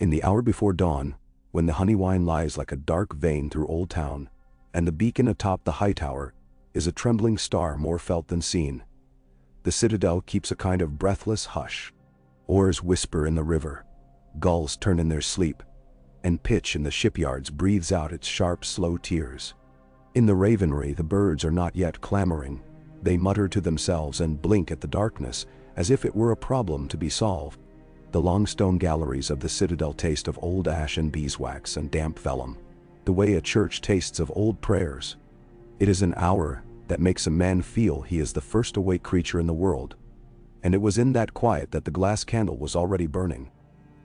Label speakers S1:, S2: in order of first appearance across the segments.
S1: In the hour before dawn, when the honey wine lies like a dark vein through Old Town, and the beacon atop the high tower is a trembling star more felt than seen, the citadel keeps a kind of breathless hush. Oars whisper in the river, gulls turn in their sleep, and pitch in the shipyards breathes out its sharp, slow tears. In the ravenry the birds are not yet clamoring. They mutter to themselves and blink at the darkness as if it were a problem to be solved. The long stone galleries of the citadel taste of old ash and beeswax and damp vellum, the way a church tastes of old prayers. It is an hour that makes a man feel he is the first awake creature in the world, and it was in that quiet that the glass candle was already burning.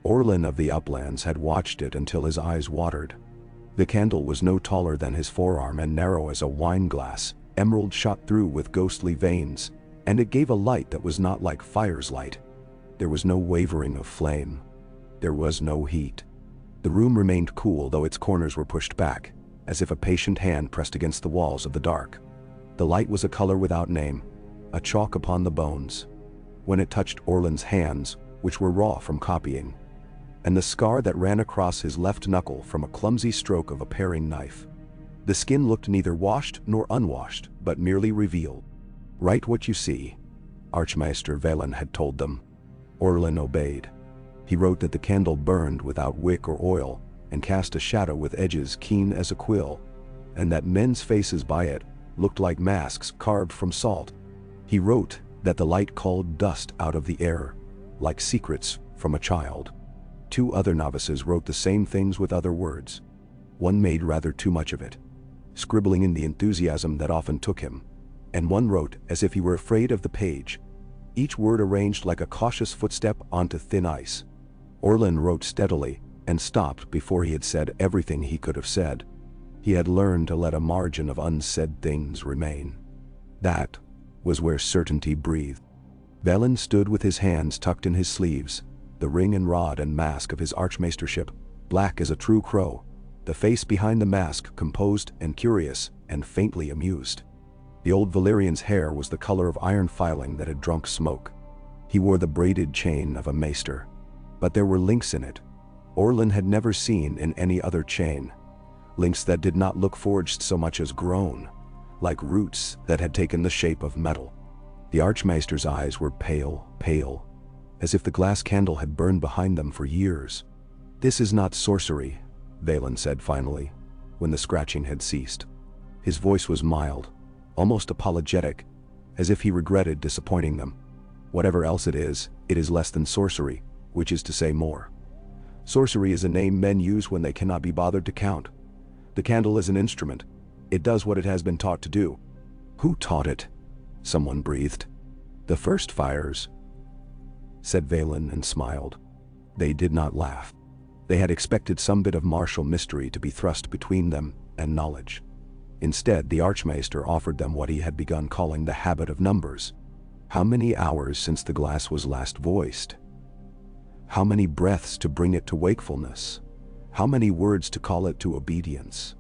S1: Orland of the uplands had watched it until his eyes watered. The candle was no taller than his forearm and narrow as a wine glass, emerald shot through with ghostly veins, and it gave a light that was not like fire's light. There was no wavering of flame. There was no heat. The room remained cool, though its corners were pushed back, as if a patient hand pressed against the walls of the dark. The light was a color without name, a chalk upon the bones. When it touched Orland's hands, which were raw from copying, and the scar that ran across his left knuckle from a clumsy stroke of a paring knife, the skin looked neither washed nor unwashed, but merely revealed. "Write what you see," Archmaester Valyria had told them. Orland obeyed. He wrote that the candle burned without wick or oil, and cast a shadow with edges keen as a quill, and that men's faces by it looked like masks carved from salt. He wrote that the light called dust out of the air, like secrets from a child. 2 other novices wrote the same things with other words. One made rather too much of it, scribbling in the enthusiasm that often took him, and one wrote as if he were afraid of the page, each word arranged like a cautious footstep onto thin ice. Orland wrote steadily, and stopped before he had said everything he could have said. He had learned to let a margin of unsaid things remain. That was where certainty breathed. Valyria stood with his hands tucked in his sleeves, the ring and rod and mask of his archmaistership, black as a true crow, the face behind the mask composed and curious and faintly amused. The old Valyrian's hair was the color of iron filing that had drunk smoke. He wore the braided chain of a maester, but there were links in it Orland had never seen in any other chain, links that did not look forged so much as grown, like roots that had taken the shape of metal. The Archmaister's eyes were pale, pale, as if the glass candle had burned behind them for years. "This is not sorcery," Valyria said finally, when the scratching had ceased. His voice was mild, almost apologetic, as if he regretted disappointing them. "Whatever else it is less than sorcery, which is to say more. Sorcery is a name men use when they cannot be bothered to count. The candle is an instrument. It does what it has been taught to do." "Who taught it?" someone breathed. "The first fires," said Valyria and smiled. They did not laugh. They had expected some bit of martial mystery to be thrust between them and knowledge. Instead, the Archmaester offered them what he had begun calling the habit of numbers. How many hours since the glass was last voiced? How many breaths to bring it to wakefulness? How many words to call it to obedience?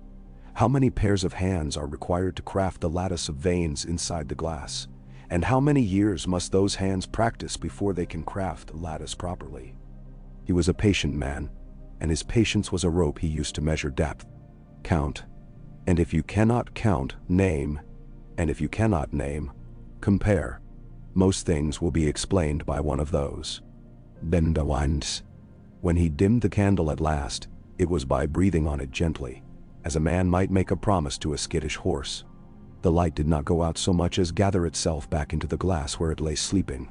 S1: How many pairs of hands are required to craft the lattice of veins inside the glass? And how many years must those hands practice before they can craft the lattice properly? He was a patient man, and his patience was a rope he used to measure depth. Count. And if you cannot count, name. And if you cannot name, compare. Most things will be explained by one of those. Then the winds. When he dimmed the candle at last, it was by breathing on it gently, as a man might make a promise to a skittish horse. The light did not go out so much as gather itself back into the glass where it lay sleeping.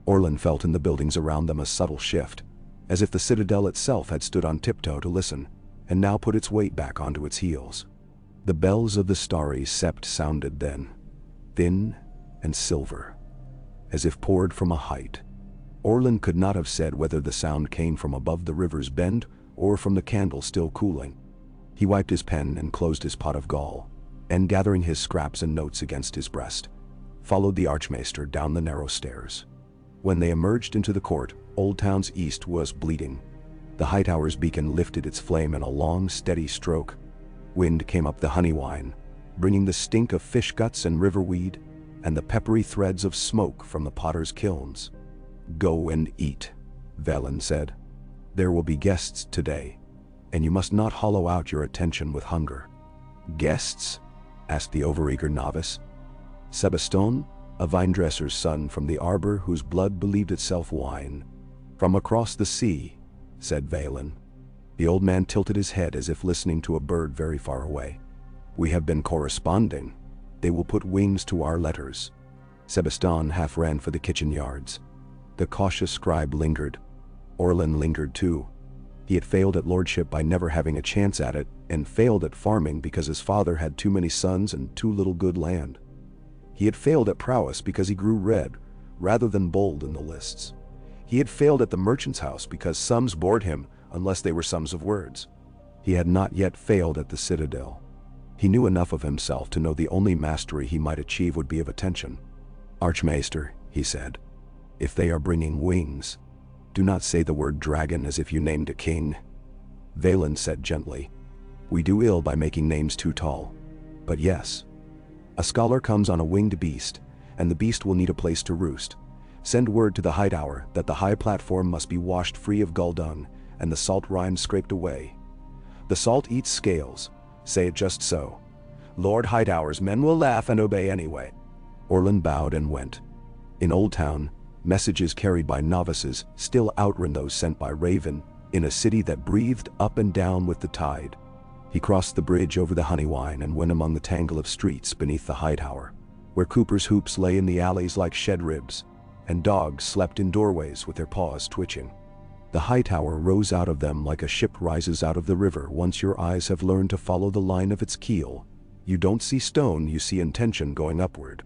S1: Orland felt in the buildings around them a subtle shift, as if the citadel itself had stood on tiptoe to listen, and now put its weight back onto its heels. The bells of the starry sept sounded then, thin and silver, as if poured from a height. Orland could not have said whether the sound came from above the river's bend or from the candle still cooling. He wiped his pen and closed his pot of gall, and gathering his scraps and notes against his breast, followed the Archmaester down the narrow stairs. When they emerged into the court, Old Town's east was bleeding. The high tower's beacon lifted its flame in a long, steady stroke. Wind came up the honey wine, bringing the stink of fish guts and riverweed, and the peppery threads of smoke from the potter's kilns. "Go and eat," Valyria said. There will be guests today, and you must not hollow out your attention with hunger." "Guests?" asked the overeager novice. "Sebaston, a vine-dresser's son from the arbor whose blood believed itself wine. From across the sea," said Valen. The old man tilted his head as if listening to a bird very far away. "We have been corresponding. They will put wings to our letters." Sebaston half ran for the kitchen yards. The cautious scribe lingered. Orland lingered too. He had failed at lordship by never having a chance at it, and failed at farming because his father had too many sons and too little good land. He had failed at prowess because he grew red, rather than bold in the lists. He had failed at the merchant's house because sums bored him unless they were sums of words. He had not yet failed at the citadel. He knew enough of himself to know the only mastery he might achieve would be of attention. "Archmaester," he said, "if they are bringing wings, do not say the word dragon as if you named a king." Valen said gently, "We do ill by making names too tall. But yes. A scholar comes on a winged beast, and the beast will need a place to roost. Send word to the Hightower that the high platform must be washed free of gull dung, and the salt rind scraped away. The salt eats scales. Say it just so. Lord Hightower's men will laugh and obey anyway." Orland bowed and went. In Old Town, messages carried by novices still outran those sent by Raven, in a city that breathed up and down with the tide. He crossed the bridge over the Honeywine and went among the tangle of streets beneath the Hightower, where coopers' hoops lay in the alleys like shed ribs, and dogs slept in doorways with their paws twitching. The Hightower rose out of them like a ship rises out of the river once your eyes have learned to follow the line of its keel. You don't see stone, you see intention going upward.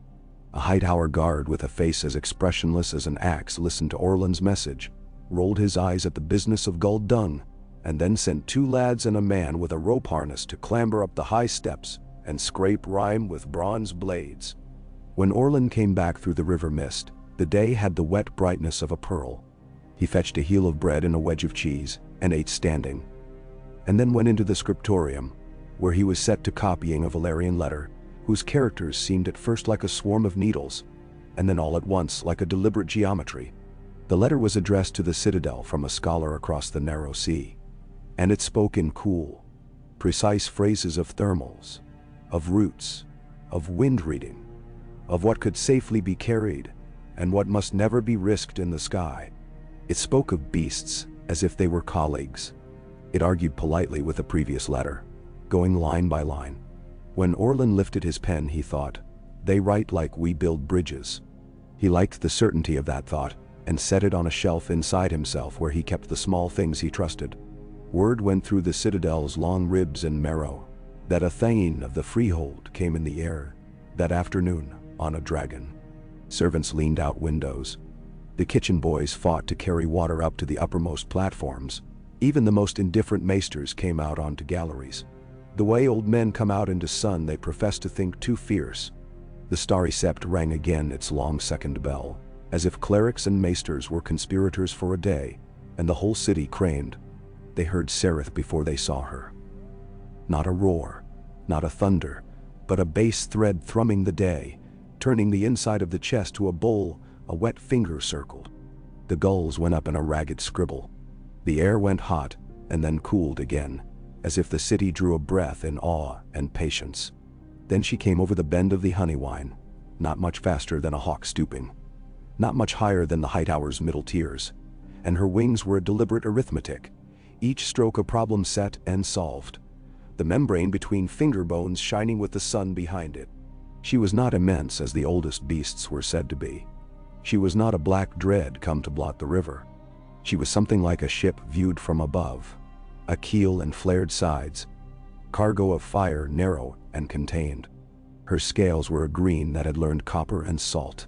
S1: A Hightower guard with a face as expressionless as an axe listened to Orland's message, rolled his eyes at the business of gull dung, and then sent 2 lads and a man with a rope harness to clamber up the high steps and scrape rime with bronze blades. When Orland came back through the river mist, the day had the wet brightness of a pearl. He fetched a heel of bread and a wedge of cheese, and ate standing, and then went into the scriptorium, where he was set to copying a Valyrian letter, whose characters seemed at first like a swarm of needles, and then all at once like a deliberate geometry. The letter was addressed to the citadel from a scholar across the narrow sea, and it spoke in cool, precise phrases of thermals, of roots, of wind reading, of what could safely be carried, and what must never be risked in the sky. It spoke of beasts as if they were colleagues. It argued politely with the previous letter, going line by line. When Orland lifted his pen, he thought, "They write like we build bridges." He liked the certainty of that thought, and set it on a shelf inside himself where he kept the small things he trusted. Word went through the citadel's long ribs and marrow that a thane of the freehold came in the air that afternoon on a dragon. Servants leaned out windows. The kitchen boys fought to carry water up to the uppermost platforms. Even the most indifferent maesters came out onto galleries. The way old men come out into sun they professed to think too fierce. The starry sept rang again its long second bell, as if clerics and maesters were conspirators for a day, and the whole city craned. They heard Sereth before they saw her. Not a roar, not a thunder, but a bass thread thrumming the day, turning the inside of the chest to a bowl a wet finger circled. The gulls went up in a ragged scribble. The air went hot and then cooled again, as if the city drew a breath in awe and patience. Then she came over the bend of the Honeywine, not much faster than a hawk stooping, not much higher than the Hightower's middle tiers, and her wings were a deliberate arithmetic, each stroke a problem set and solved, the membrane between finger bones shining with the sun behind it. She was not immense as the oldest beasts were said to be. She was not a black dread come to blot the river. She was something like a ship viewed from above, a keel and flared sides, cargo of fire narrow and contained. Her scales were a green that had learned copper and salt.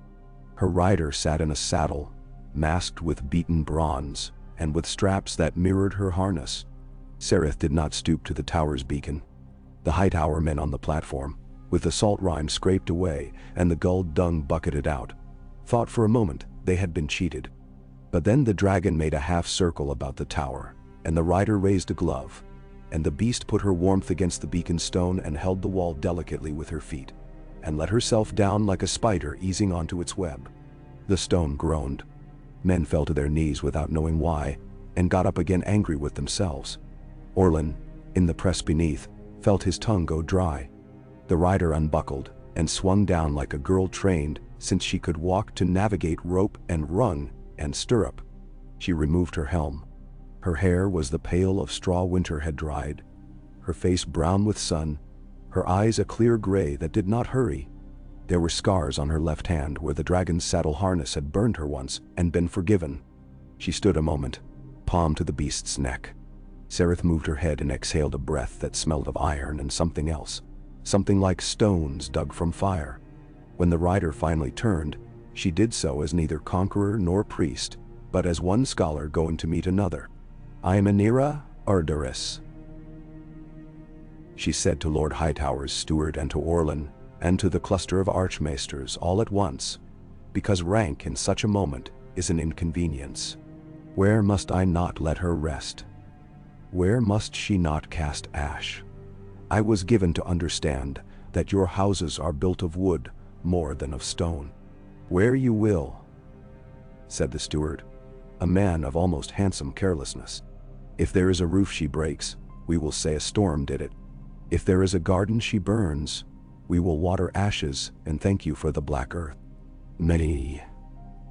S1: Her rider sat in a saddle, masked with beaten bronze, and with straps that mirrored her harness. Sereth did not stoop to the tower's beacon. The Hightower men on the platform, with the salt rime scraped away and the gull dung bucketed out, thought for a moment they had been cheated. But then the dragon made a half circle about the tower, and the rider raised a glove, and the beast put her warmth against the beacon stone and held the wall delicately with her feet, and let herself down like a spider easing onto its web. The stone groaned. Men fell to their knees without knowing why, and got up again angry with themselves. Orland, in the press beneath, felt his tongue go dry. The rider unbuckled and swung down like a girl trained since she could walk to navigate rope and rung and stirrup. She removed her helm. Her hair was the pale of straw winter had dried, her face brown with sun, her eyes a clear gray that did not hurry. There were scars on her left hand where the dragon's saddle harness had burned her once and been forgiven. She stood a moment, palm to the beast's neck. Sereth moved her head and exhaled a breath that smelled of iron and something else, something like stones dug from fire. When the rider finally turned, she did so as neither conqueror nor priest, but as one scholar going to meet another. "I am Anira Ardaris," she said to Lord Hightower's steward and to Orland, and to the cluster of archmaesters all at once, because rank in such a moment is an inconvenience. "Where must I not let her rest? Where must she not cast ash? I was given to understand that your houses are built of wood more than of stone." "Where you will," said the steward, a man of almost handsome carelessness. "If there is a roof she breaks, we will say a storm did it. If there is a garden she burns, we will water ashes and thank you for the black earth. Nay,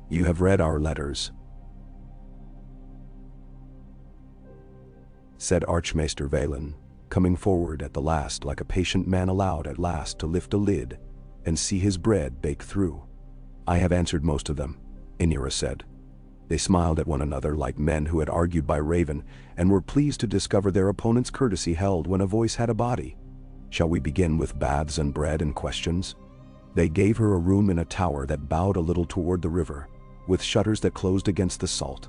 S1: you have read our letters," said Archmaester Valen, coming forward at the last like a patient man allowed at last to lift a lid and see his bread bake through. "I have answered most of them," Anira said. They smiled at one another like men who had argued by raven and were pleased to discover their opponent's courtesy held when a voice had a body. "Shall we begin with baths and bread and questions?" They gave her a room in a tower that bowed a little toward the river, with shutters that closed against the salt,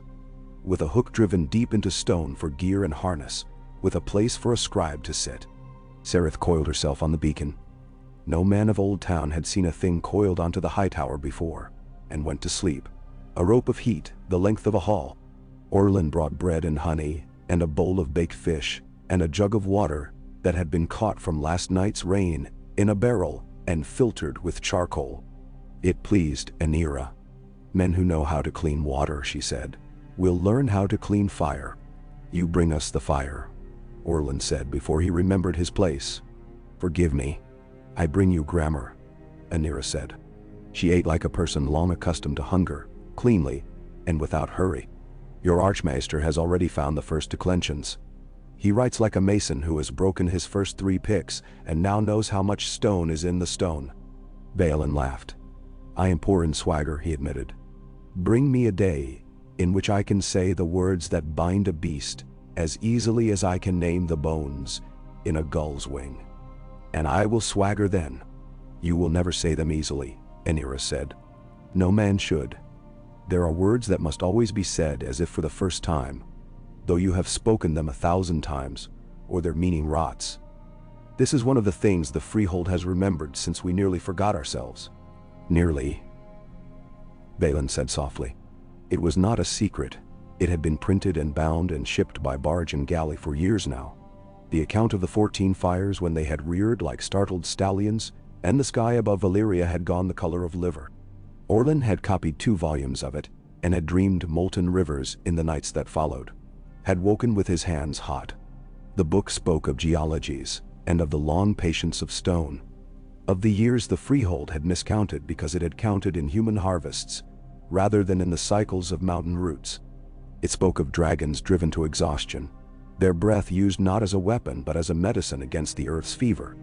S1: with a hook driven deep into stone for gear and harness, with a place for a scribe to sit. Sereth coiled herself on the beacon. No man of Old Town had seen a thing coiled onto the high tower before, and went to sleep. A rope of heat, the length of a hall. Orland brought bread and honey, and a bowl of baked fish, and a jug of water that had been caught from last night's rain in a barrel and filtered with charcoal. It pleased Anira. "Men who know how to clean water," she said, "will learn how to clean fire." "You bring us the fire," Orland said before he remembered his place. "Forgive me. I bring you grammar," Anira said. She ate like a person long accustomed to hunger, cleanly, and without hurry. "Your archmaester has already found the first declensions. He writes like a mason who has broken his first 3 picks and now knows how much stone is in the stone." Valen laughed. "I am poor in swagger," he admitted. "Bring me a day in which I can say the words that bind a beast as easily as I can name the bones in a gull's wing, and I will swagger then." "You will never say them easily," Anira said. "No man should. There are words that must always be said as if for the first time, though you have spoken them 1,000 times, or their meaning rots. This is one of the things the freehold has remembered since we nearly forgot ourselves." "Nearly," Valen said softly. It was not a secret. It had been printed and bound and shipped by barge and galley for years now. The account of the 14 fires when they had reared like startled stallions, and the sky above Valyria had gone the color of liver. Orland had copied 2 volumes of it, and had dreamed molten rivers in the nights that followed, had woken with his hands hot. The book spoke of geologies, and of the long patience of stone, of the years the freehold had miscounted because it had counted in human harvests, rather than in the cycles of mountain roots. It spoke of dragons driven to exhaustion, their breath used not as a weapon but as a medicine against the earth's fever,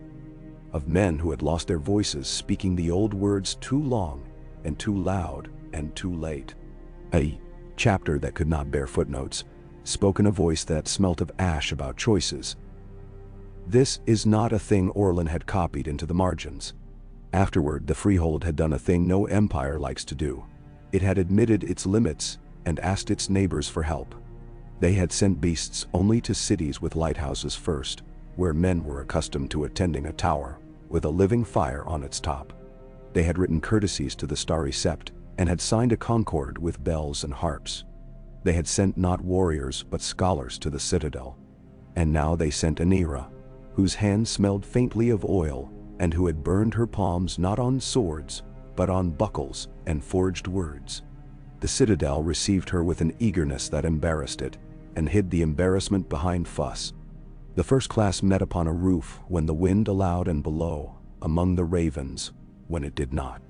S1: of men who had lost their voices speaking the old words too long and too loud and too late. A chapter that could not bear footnotes spoke in a voice that smelt of ash about choices. This is not a thing Orland had copied into the margins. Afterward, the freehold had done a thing no empire likes to do. It had admitted its limits and asked its neighbors for help. They had sent beasts only to cities with lighthouses first, where men were accustomed to attending a tower with a living fire on its top. They had written courtesies to the starry sept and had signed a concord with bells and harps. They had sent not warriors but scholars to the citadel. And now they sent Anira, whose hand smelled faintly of oil and who had burned her palms not on swords but on buckles and forged words. The citadel received her with an eagerness that embarrassed it, and hid the embarrassment behind fuss. The first class met upon a roof when the wind allowed, and below, among the ravens, when it did not.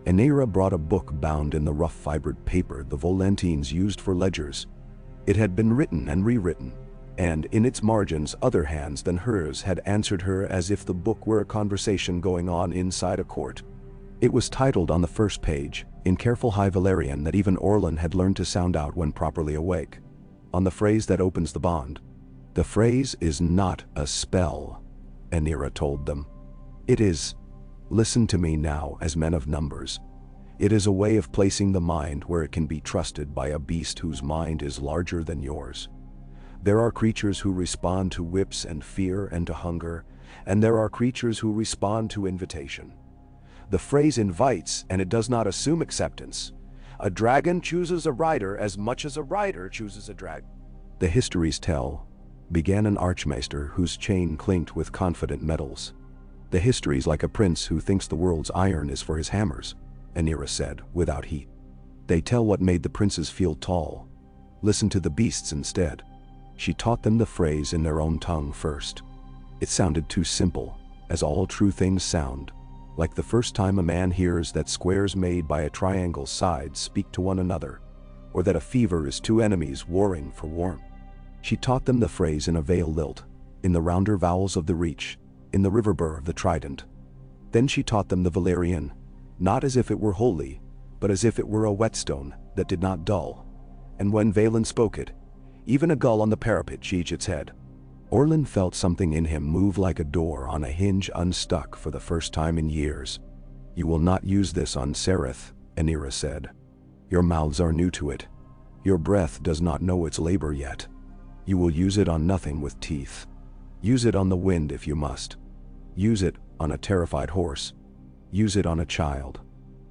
S1: Aenira brought a book bound in the rough fibered paper the Volantines used for ledgers. It had been written and rewritten, and in its margins other hands than hers had answered her as if the book were a conversation going on inside a court. It was titled on the first page, in careful High Valyrian that even Orland had learned to sound out when properly awake, on the phrase that opens the bond. "The phrase is not a spell," Aenira told them. "It is, listen to me now as men of numbers, it is a way of placing the mind where it can be trusted by a beast whose mind is larger than yours. There are creatures who respond to whips and fear and to hunger, and there are creatures who respond to invitation. The phrase invites, and it does not assume acceptance. A dragon chooses a rider as much as a rider chooses a dragon." "The histories tell," began an archmaester whose chain clinked with confident metals. "The histories like a prince who thinks the world's iron is for his hammers," Aenira said, without heat. "They tell what made the princes feel tall. Listen to the beasts instead." She taught them the phrase in their own tongue first. It sounded too simple, as all true things sound, like the first time a man hears that squares made by a triangle's sides speak to one another, or that a fever is two enemies warring for warmth. She taught them the phrase in a vale lilt, in the rounder vowels of the reach, in the river burr of the trident. Then she taught them the Valyrian, not as if it were holy, but as if it were a whetstone that did not dull. And when Valen spoke it, even a gull on the parapet changed its head. Orland felt something in him move like a door on a hinge unstuck for the first time in years. "You will not use this on Sereth," Aenira said. "Your mouths are new to it. Your breath does not know its labor yet. You will use it on nothing with teeth. Use it on the wind if you must. Use it on a terrified horse. Use it on a child.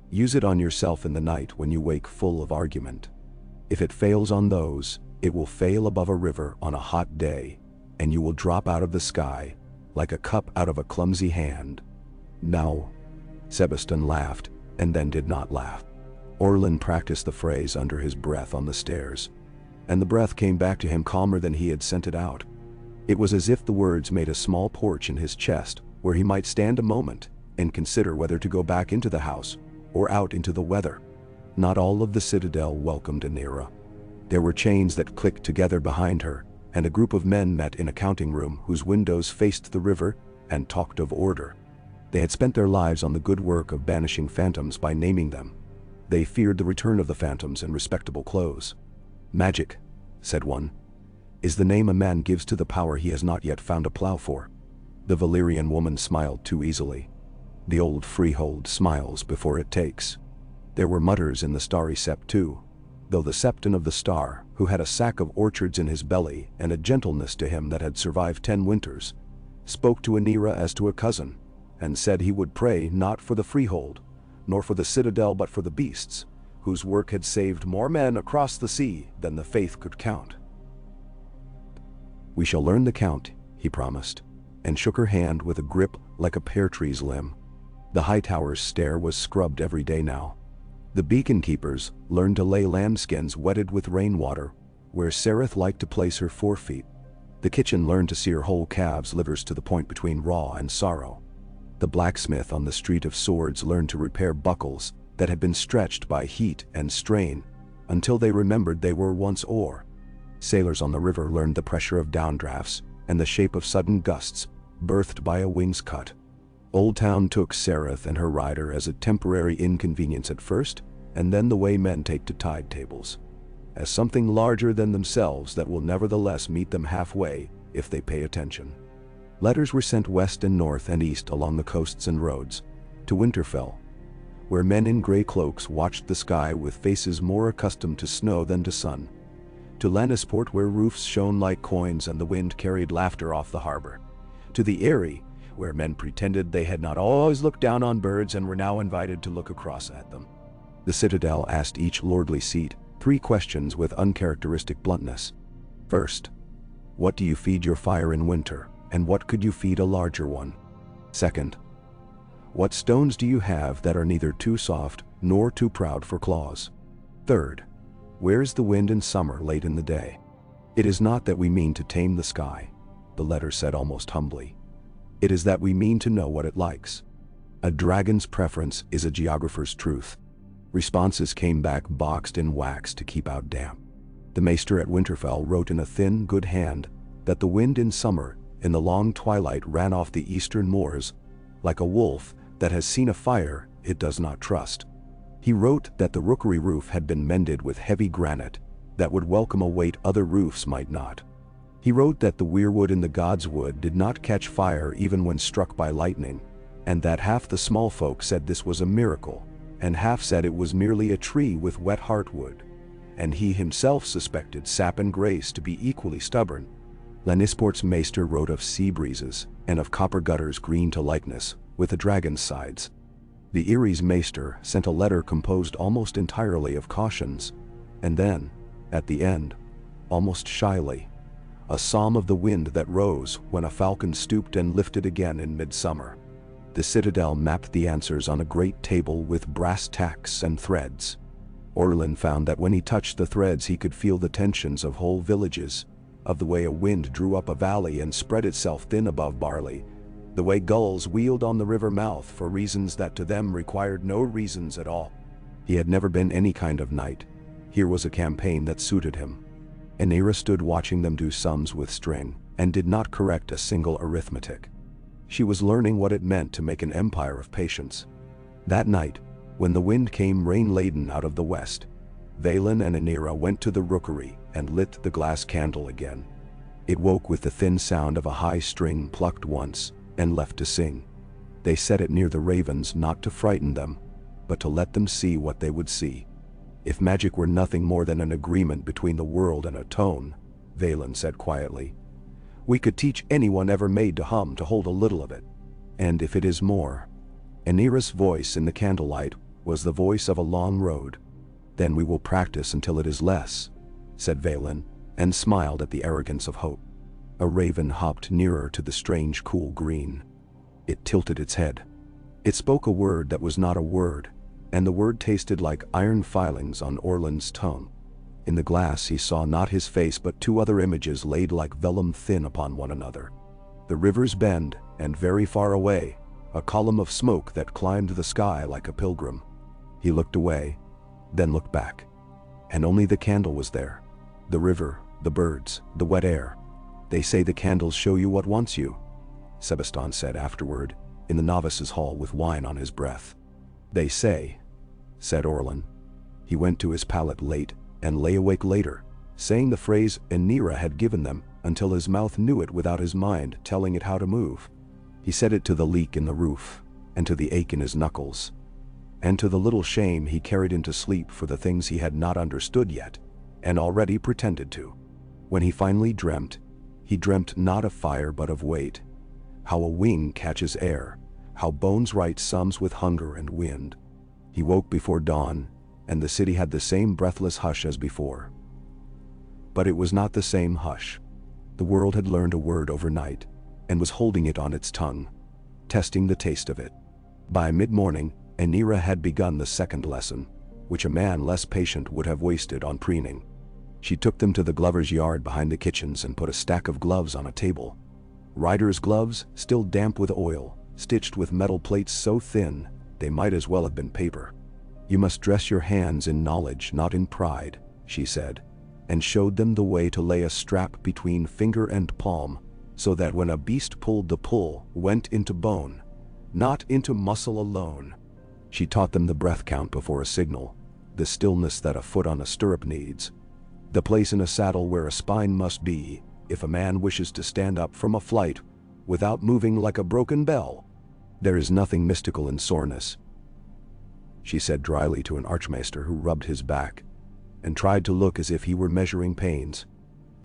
S1: Use it on yourself in the night when you wake full of argument. If it fails on those, it will fail above a river on a hot day, and you will drop out of the sky, like a cup out of a clumsy hand." "No." Sebastin laughed, and then did not laugh. Orland practiced the phrase under his breath on the stairs, and the breath came back to him calmer than he had sent it out. It was as if the words made a small porch in his chest, where he might stand a moment and consider whether to go back into the house or out into the weather. Not all of the citadel welcomed Aenira. There were chains that clicked together behind her, and a group of men met in a counting room whose windows faced the river and talked of order. They had spent their lives on the good work of banishing phantoms by naming them. They feared the return of the phantoms in respectable clothes. "Magic," said one, "is the name a man gives to the power he has not yet found a plow for." The Valyrian woman smiled too easily. The old freehold smiles before it takes. There were mutters in the starry sept too, though the septon of the star, who had a sack of orchards in his belly and a gentleness to him that had survived 10 winters, spoke to Aenira as to a cousin, and said he would pray not for the freehold, nor for the citadel but for the beasts, whose work had saved more men across the sea than the faith could count. "We shall learn the count," he promised, and shook her hand with a grip like a pear tree's limb. The high tower's stair was scrubbed every day now. The beacon keepers learned to lay lambskins wetted with rainwater where Sereth liked to place her forefeet. The kitchen learned to sear whole calves' livers to the point between raw and sorrow. The blacksmith on the Street of Swords learned to repair buckles that had been stretched by heat and strain until they remembered they were once ore. Sailors on the river learned the pressure of downdrafts and the shape of sudden gusts birthed by a wing's cut. Old Town took Sereth and her rider as a temporary inconvenience at first, and then the way men take to tide tables, as something larger than themselves that will nevertheless meet them halfway if they pay attention. Letters were sent west and north and east along the coasts and roads, to Winterfell, where men in gray cloaks watched the sky with faces more accustomed to snow than to sun, to Lannisport where roofs shone like coins and the wind carried laughter off the harbor, to the Eyrie, where men pretended they had not always looked down on birds and were now invited to look across at them. The citadel asked each lordly seat 3 questions with uncharacteristic bluntness. First, what do you feed your fire in winter, and what could you feed a larger one? Second, what stones do you have that are neither too soft nor too proud for claws? Third, where is the wind in summer late in the day? It is not that we mean to tame the sky, the letter said almost humbly. It is that we mean to know what it likes. A dragon's preference is a geographer's truth. Responses came back boxed in wax to keep out damp. The maester at Winterfell wrote in a thin, good hand that the wind in summer, in the long twilight, ran off the eastern moors, like a wolf that has seen a fire it does not trust. He wrote that the rookery roof had been mended with heavy granite that would welcome a weight other roofs might not. He wrote that the weirwood in the God's Wood did not catch fire even when struck by lightning, and that half the small folk said this was a miracle, and half said it was merely a tree with wet heartwood, and he himself suspected sap and grace to be equally stubborn. Lannisport's maester wrote of sea breezes, and of copper gutters green to likeness, with a dragon's sides. The Erie's maester sent a letter composed almost entirely of cautions, and then, at the end, almost shyly, a psalm of the wind that rose when a falcon stooped and lifted again in midsummer. The citadel mapped the answers on a great table with brass tacks and threads. Orland found that when he touched the threads he could feel the tensions of whole villages, of the way a wind drew up a valley and spread itself thin above barley, the way gulls wheeled on the river mouth for reasons that to them required no reasons at all. He had never been any kind of knight. Here was a campaign that suited him. Rhaenyra stood watching them do sums with string, and did not correct a single arithmetic. She was learning what it meant to make an empire of patience. That night, when the wind came rain-laden out of the west, Vaelin and Rhaenyra went to the rookery and lit the glass candle again. It woke with the thin sound of a high string plucked once and left to sing. They set it near the ravens not to frighten them, but to let them see what they would see. If magic were nothing more than an agreement between the world and a tone, Vaelin said quietly, we could teach anyone ever made to hum to hold a little of it. And if it is more, Rhaenyra's voice in the candlelight was the voice of a long road. Then we will practice until it is less, said Vaelin, and smiled at the arrogance of hope. A raven hopped nearer to the strange cool green. It tilted its head. It spoke a word that was not a word, and the word tasted like iron filings on Orland's tongue. In the glass he saw not his face but two other images laid like vellum thin upon one another. The river's bend, and very far away, a column of smoke that climbed the sky like a pilgrim. He looked away, then looked back. And only the candle was there. The river, the birds, the wet air. They say the candles show you what wants you, Sebaston said afterward, in the novices' hall with wine on his breath. They say, said Orland. He went to his pallet late, and lay awake later, saying the phrase Rhaenyra had given them until his mouth knew it without his mind telling it how to move. He said it to the leak in the roof, and to the ache in his knuckles, and to the little shame he carried into sleep for the things he had not understood yet, and already pretended to. When he finally dreamt, he dreamt not of fire but of weight, how a wing catches air, how bones write sums with hunger and wind. He woke before dawn, and the city had the same breathless hush as before. But it was not the same hush. The world had learned a word overnight, and was holding it on its tongue, testing the taste of it. By mid-morning, Rhaenyra had begun the second lesson, which a man less patient would have wasted on preening. She took them to the glover's yard behind the kitchens and put a stack of gloves on a table. Riders' gloves, still damp with oil, stitched with metal plates so thin they might as well have been paper. You must dress your hands in knowledge, not in pride, she said, and showed them the way to lay a strap between finger and palm, so that when a beast pulled the pull went into bone, not into muscle alone. She taught them the breath count before a signal, the stillness that a foot on a stirrup needs, the place in a saddle where a spine must be if a man wishes to stand up from a flight without moving like a broken bell. There is nothing mystical in soreness, she said dryly to an archmaester who rubbed his back and tried to look as if he were measuring pains.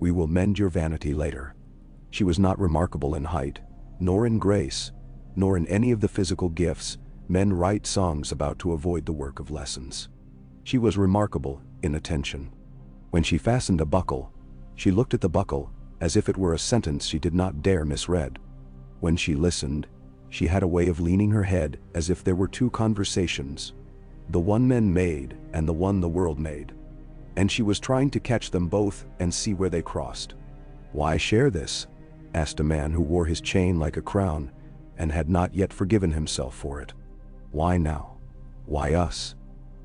S1: We will mend your vanity later. She was not remarkable in height, nor in grace, nor in any of the physical gifts men write songs about to avoid the work of lessons. She was remarkable in attention. When she fastened a buckle, she looked at the buckle as if it were a sentence she did not dare misread. When she listened, she had a way of leaning her head as if there were two conversations, the one men made and the one the world made. and she was trying to catch them both and see where they crossed. "Why share this?" asked a man who wore his chain like a crown and had not yet forgiven himself for it. "Why now? Why us?"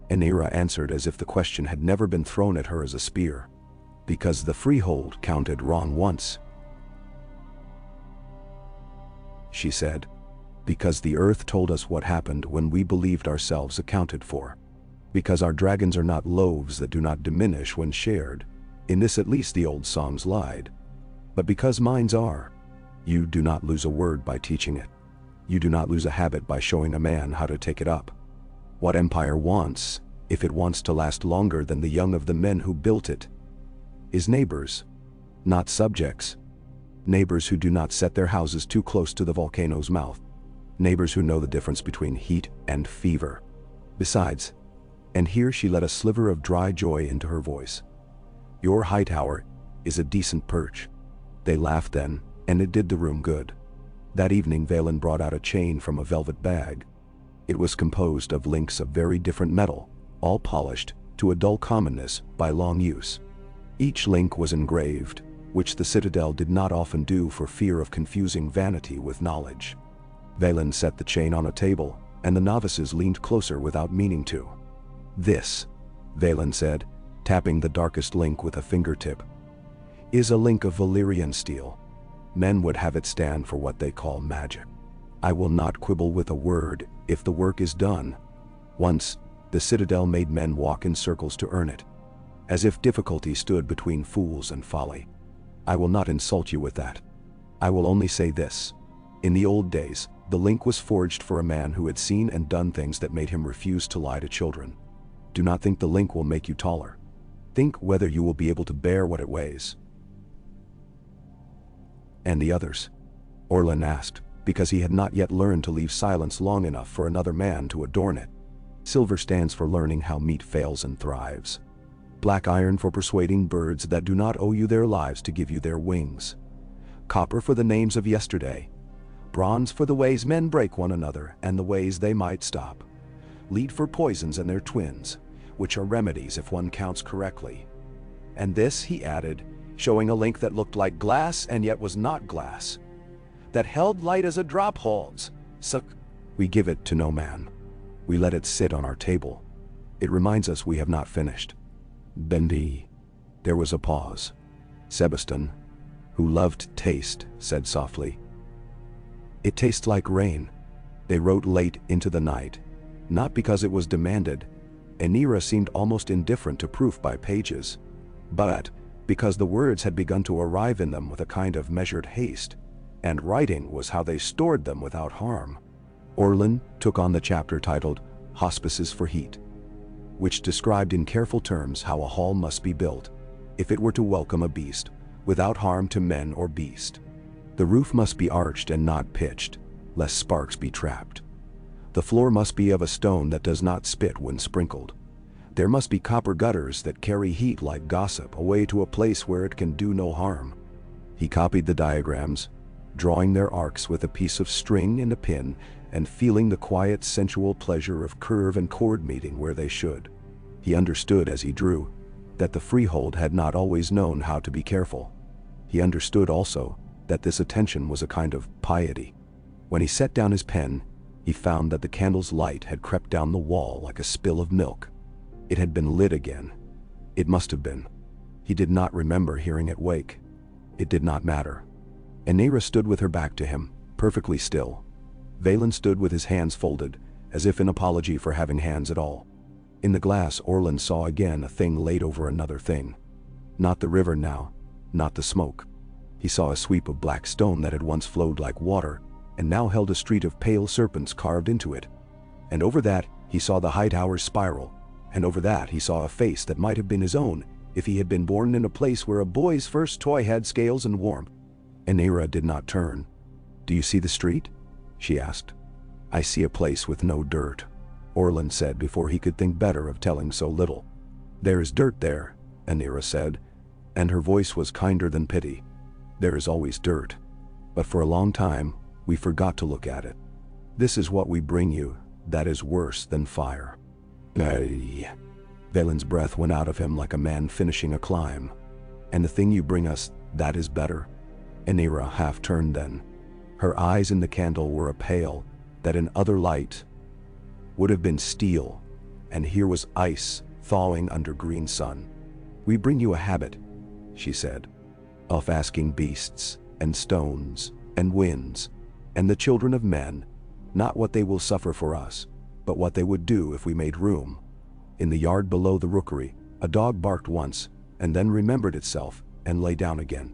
S1: Anira answered as if the question had never been thrown at her as a spear. "Because the freehold counted wrong once," she said. "Because the earth told us what happened when we believed ourselves accounted for. Because our dragons are not loaves that do not diminish when shared. In this at least the old songs lied. But because minds are. You do not lose a word by teaching it. You do not lose a habit by showing a man how to take it up. What empire wants, if it wants to last longer than the young of the men who built it, is neighbors, not subjects. Neighbors who do not set their houses too close to the volcano's mouth. Neighbors who know the difference between heat and fever. Besides," and here she let a sliver of dry joy into her voice, "your high tower is a decent perch." They laughed then, and it did the room good. That evening Vaylin brought out a chain from a velvet bag. It was composed of links of very different metal, all polished to a dull commonness by long use. Each link was engraved, which the citadel did not often do for fear of confusing vanity with knowledge. Vaylin set the chain on a table, and the novices leaned closer without meaning to. "This," Vaylin said, tapping the darkest link with a fingertip, "is a link of Valyrian steel. Men would have it stand for what they call magic. I will not quibble with a word if the work is done. Once, the citadel made men walk in circles to earn it, as if difficulty stood between fools and folly. I will not insult you with that. I will only say this. In the old days, the link was forged for a man who had seen and done things that made him refuse to lie to children. Do not think the link will make you taller. Think whether you will be able to bear what it weighs." "And the others?" Orland asked, because he had not yet learned to leave silence long enough for another man to adorn it. Silver stands for learning how meat fails and thrives. Black iron for persuading birds that do not owe you their lives to give you their wings. Copper for the names of yesterday. Bronze for the ways men break one another and the ways they might stop. Lead for poisons and their twins, which are remedies if one counts correctly. And this," he added, showing a link that looked like glass and yet was not glass, "that held light as a drop holds. So we give it to no man. We let it sit on our table. It reminds us we have not finished." "Bendi." There was a pause. Sebastin, who loved taste, said softly, "It tastes like rain." They wrote late into the night, not because it was demanded. Anira seemed almost indifferent to proof by pages, but because the words had begun to arrive in them with a kind of measured haste, and writing was how they stored them without harm. Orland took on the chapter titled "Hospices for Heat," which described in careful terms how a hall must be built, if it were to welcome a beast, without harm to men or beast. The roof must be arched and not pitched, lest sparks be trapped. The floor must be of a stone that does not spit when sprinkled. There must be copper gutters that carry heat like gossip away to a place where it can do no harm. He copied the diagrams, drawing their arcs with a piece of string and a pin, and feeling the quiet sensual pleasure of curve and chord meeting where they should. He understood as he drew that the freehold had not always known how to be careful. He understood also that this attention was a kind of piety. When he set down his pen, he found that the candle's light had crept down the wall like a spill of milk. It had been lit again. It must have been. He did not remember hearing it wake. It did not matter. Anira stood with her back to him, perfectly still. Vaylin stood with his hands folded, as if in apology for having hands at all. In the glass Orland saw again a thing laid over another thing. Not the river now, not the smoke. He saw a sweep of black stone that had once flowed like water, and now held a street of pale serpents carved into it. And over that he saw the high tower's spiral, and over that he saw a face that might have been his own if he had been born in a place where a boy's first toy had scales and warmth. Anira did not turn. "Do you see the street?" she asked. "I see a place with no dirt," Orland said before he could think better of telling so little. "There is dirt there," Anira said, and her voice was kinder than pity. "There is always dirt. But for a long time, we forgot to look at it. This is what we bring you that is worse than fire." "Aye." Valen's breath went out of him like a man finishing a climb. "And the thing you bring us, that is better?" Anira half turned then. Her eyes in the candle were a pale that in other light would have been steel, and here was ice thawing under green sun. "We bring you a habit," she said, "of asking beasts and stones and winds and the children of men, not what they will suffer for us, but what they would do if we made room." In the yard below the rookery, a dog barked once, and then remembered itself and lay down again.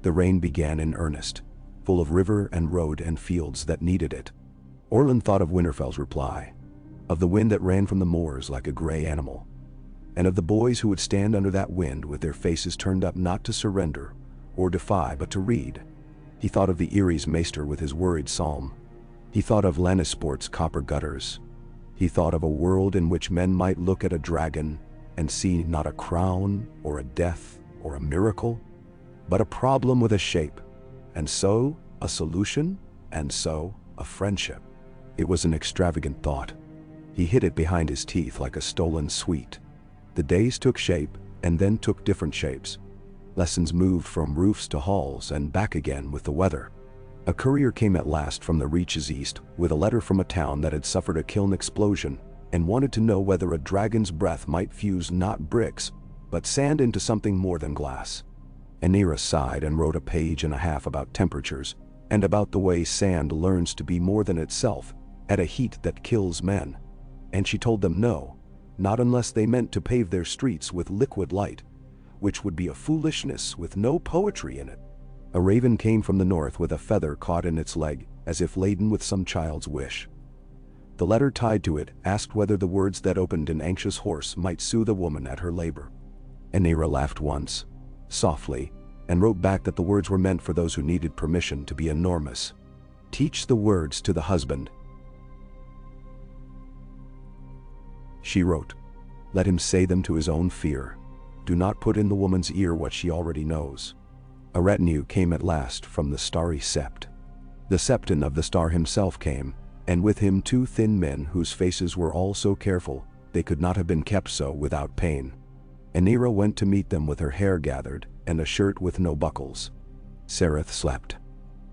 S1: The rain began in earnest, full of river and road and fields that needed it. Orland thought of Winterfell's reply, of the wind that ran from the moors like a gray animal, and of the boys who would stand under that wind with their faces turned up not to surrender or defy but to read. He thought of the Erie's maester with his worried psalm. He thought of Lannisport's copper gutters. He thought of a world in which men might look at a dragon and see not a crown or a death or a miracle, but a problem with a shape, and so a solution, and so a friendship. It was an extravagant thought. He hid it behind his teeth like a stolen sweet. The days took shape and then took different shapes. Lessons moved from roofs to halls and back again with the weather. A courier came at last from the reaches east with a letter from a town that had suffered a kiln explosion and wanted to know whether a dragon's breath might fuse not bricks, but sand into something more than glass. Anira sighed and wrote a page and a half about temperatures and about the way sand learns to be more than itself at a heat that kills men. And she told them no, not unless they meant to pave their streets with liquid light, which would be a foolishness with no poetry in it. A raven came from the north with a feather caught in its leg, as if laden with some child's wish. The letter tied to it asked whether the words that opened an anxious horse might soothe a woman at her labor. Anira laughed once, softly, and wrote back that the words were meant for those who needed permission to be enormous. "Teach the words to the husband," she wrote. "Let him say them to his own fear. Do not put in the woman's ear what she already knows." A retinue came at last from the starry sept. The septon of the star himself came, and with him 2 thin men whose faces were all so careful they could not have been kept so without pain. Anira went to meet them with her hair gathered and a shirt with no buckles. Sereth slept.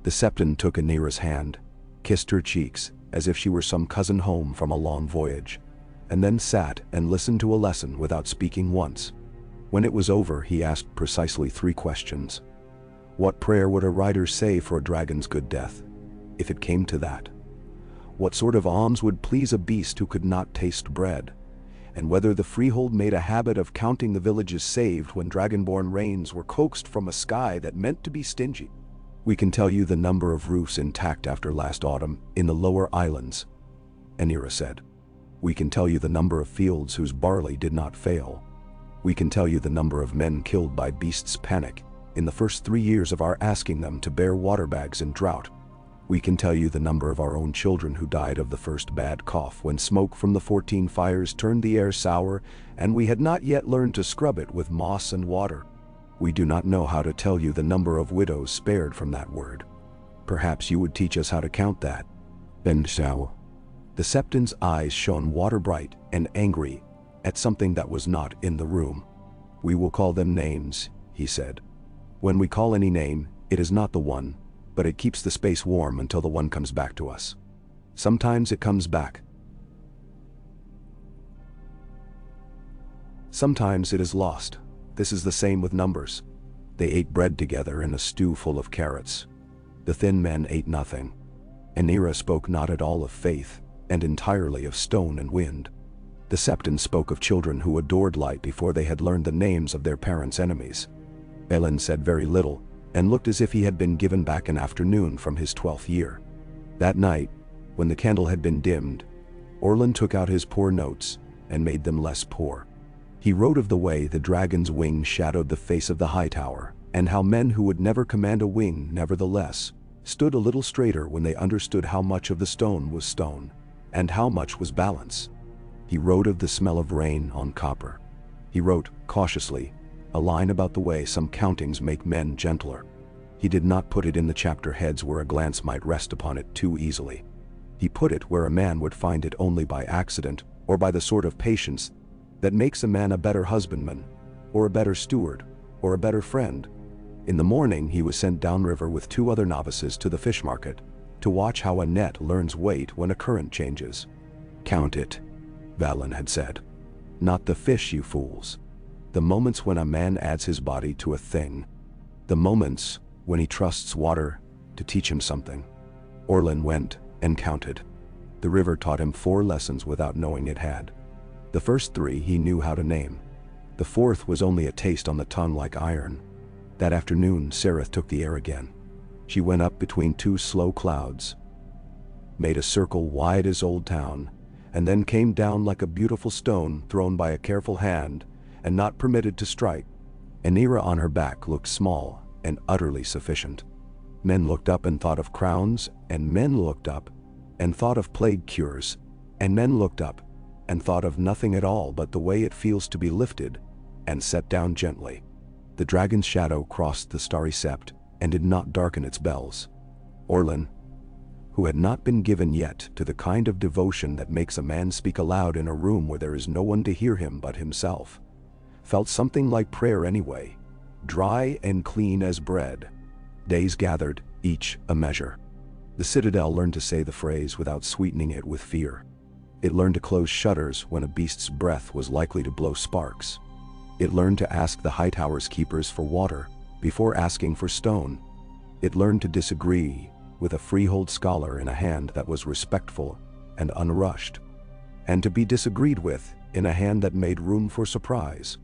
S1: The septon took Anira's hand, kissed her cheeks as if she were some cousin home from a long voyage, and then sat and listened to a lesson without speaking once. When it was over, he asked precisely 3 questions. What prayer would a rider say for a dragon's good death, if it came to that? What sort of alms would please a beast who could not taste bread? And whether the freehold made a habit of counting the villages saved when dragonborn rains were coaxed from a sky that meant to be stingy. "We can tell you the number of roofs intact after last autumn in the lower islands," Anira said. "We can tell you the number of fields whose barley did not fail. We can tell you the number of men killed by beasts' panic in the first 3 years of our asking them to bear water bags in drought. We can tell you the number of our own children who died of the first bad cough when smoke from the 14 fires turned the air sour and we had not yet learned to scrub it with moss and water. We do not know how to tell you the number of widows spared from that word. Perhaps you would teach us how to count that." "Then shall." The septon's eyes shone water-bright and angry at something that was not in the room. "We will call them names," he said. "When we call any name, it is not the one, but it keeps the space warm until the one comes back to us. Sometimes it comes back. Sometimes it is lost. This is the same with numbers." They ate bread together in a stew full of carrots. The thin men ate nothing. Anira spoke not at all of faith, and entirely of stone and wind. The septon spoke of children who adored light before they had learned the names of their parents' enemies. Elend said very little, and looked as if he had been given back an afternoon from his 12th year. That night, when the candle had been dimmed, Orland took out his poor notes and made them less poor. He wrote of the way the dragon's wing shadowed the face of the high tower, and how men who would never command a wing nevertheless stood a little straighter when they understood how much of the stone was stone, and how much was balance. He wrote of the smell of rain on copper. He wrote, cautiously, a line about the way some countings make men gentler. He did not put it in the chapter heads where a glance might rest upon it too easily. He put it where a man would find it only by accident, or by the sort of patience that makes a man a better husbandman, or a better steward, or a better friend. In the morning he was sent downriver with 2 other novices to the fish market, to watch how a net learns weight when a current changes. "Count it," Valen had said. "Not the fish, you fools. The moments when a man adds his body to a thing. The moments when he trusts water to teach him something." Orland went and counted. The river taught him 4 lessons without knowing it had. The first 3 he knew how to name. The 4th was only a taste on the tongue like iron. That afternoon Sereth took the air again. She went up between 2 slow clouds, made a circle wide as Old Town, and then came down like a beautiful stone thrown by a careful hand and not permitted to strike. Anira on her back looked small and utterly sufficient. Men looked up and thought of crowns, and men looked up and thought of plague cures, and men looked up and thought of nothing at all but the way it feels to be lifted and set down gently. The dragon's shadow crossed the starry sept and did not darken its bells. Orland, who had not been given yet to the kind of devotion that makes a man speak aloud in a room where there is no one to hear him but himself, felt something like prayer anyway, dry and clean as bread. Days gathered, each a measure. The citadel learned to say the phrase without sweetening it with fear. It learned to close shutters when a beast's breath was likely to blow sparks. It learned to ask the high tower's keepers for water before asking for stone. It learned to disagree with a freehold scholar in a hand that was respectful and unrushed, and to be disagreed with in a hand that made room for surprise.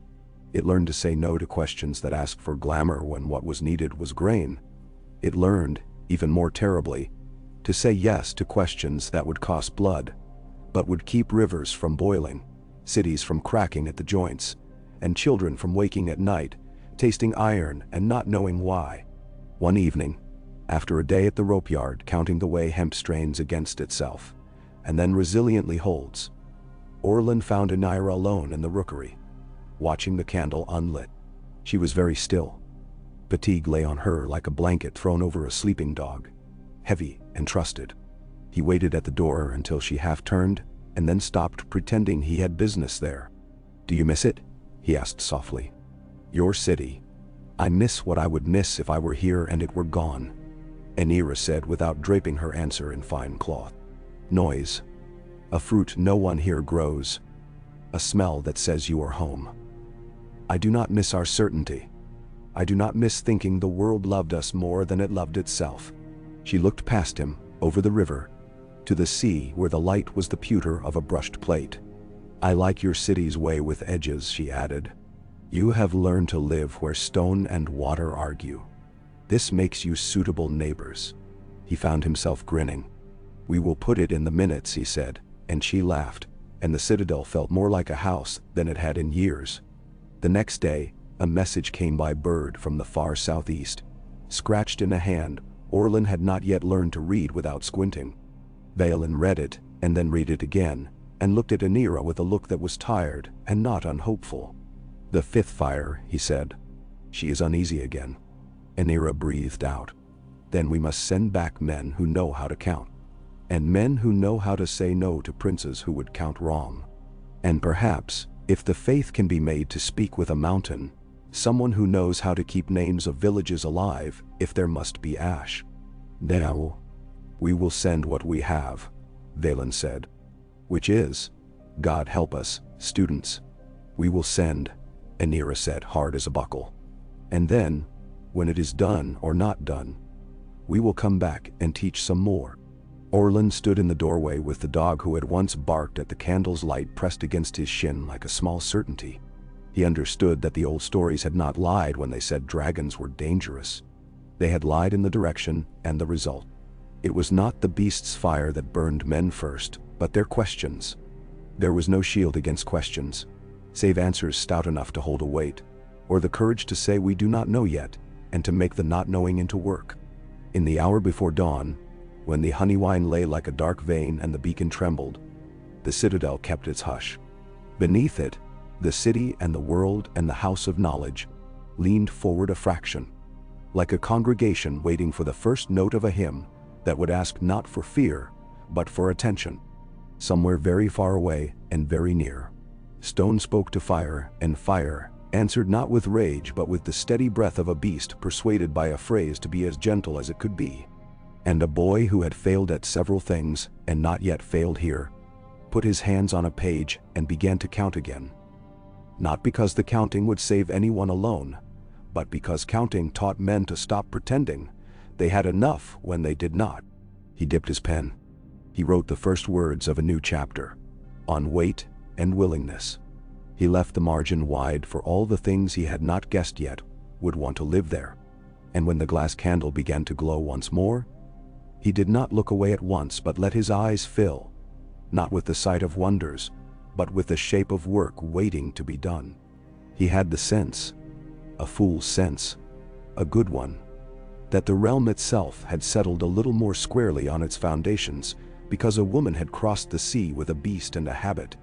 S1: It learned to say no to questions that asked for glamour when what was needed was grain. It learned, even more terribly, to say yes to questions that would cost blood, but would keep rivers from boiling, cities from cracking at the joints, and children from waking at night, tasting iron and not knowing why. One evening, after a day at the rope yard counting the way hemp strains against itself, and then resiliently holds, Orland found Anira alone in the rookery, watching the candle unlit. She was very still. Fatigue lay on her like a blanket thrown over a sleeping dog, heavy and trusted. He waited at the door until she half turned, and then stopped, pretending he had business there. "Do you miss it?" he asked softly. "Your city. I miss what I would miss if I were here and it were gone," Anira said without draping her answer in fine cloth. "Noise. A fruit no one here grows. A smell that says you are home. I do not miss our certainty. I do not miss thinking the world loved us more than it loved itself." She looked past him, over the river, to the sea where the light was the pewter of a brushed plate. "I like your city's way with edges," she added. "You have learned to live where stone and water argue. This makes you suitable neighbors." He found himself grinning. "We will put it in the minutes," he said, and she laughed, and the citadel felt more like a house than it had in years. The next day, a message came by bird from the far southeast. Scratched in a hand Orland had not yet learned to read without squinting. Valen read it, and then read it again, and looked at Anira with a look that was tired and not unhopeful. "The 5th fire," he said. "She is uneasy again." Anira breathed out. "Then we must send back men who know how to count. And men who know how to say no to princes who would count wrong. And perhaps, if the faith can be made to speak with a mountain, someone who knows how to keep names of villages alive if there must be ash." "Now, we will send what we have," Valen said. "Which is, God help us, students." "We will send," Anira said, hard as a buckle. "And then, when it is done or not done, we will come back and teach some more." Orland stood in the doorway with the dog who had once barked at the candle's light pressed against his shin like a small certainty. He understood that the old stories had not lied when they said dragons were dangerous. They had lied in the direction and the result. It was not the beast's fire that burned men first, but their questions. There was no shield against questions, save answers stout enough to hold a weight, or the courage to say we do not know yet, and to make the not knowing into work. In the hour before dawn, when the honey wine lay like a dark vein and the beacon trembled, the citadel kept its hush. Beneath it, the city and the world and the house of knowledge leaned forward a fraction, like a congregation waiting for the first note of a hymn that would ask not for fear, but for attention. Somewhere very far away and very near, Stone spoke to fire, and fire answered not with rage but with the steady breath of a beast persuaded by a phrase to be as gentle as it could be. And a boy who had failed at several things, and not yet failed here, put his hands on a page and began to count again. Not because the counting would save anyone alone, but because counting taught men to stop pretending they had enough when they did not. He dipped his pen. He wrote the first words of a new chapter, on weight and willingness. He left the margin wide for all the things he had not guessed yet would want to live there. And when the glass candle began to glow once more, he did not look away at once but let his eyes fill, not with the sight of wonders, but with the shape of work waiting to be done. He had the sense, a fool's sense, a good one, that the realm itself had settled a little more squarely on its foundations because a woman had crossed the sea with a beast and a habit,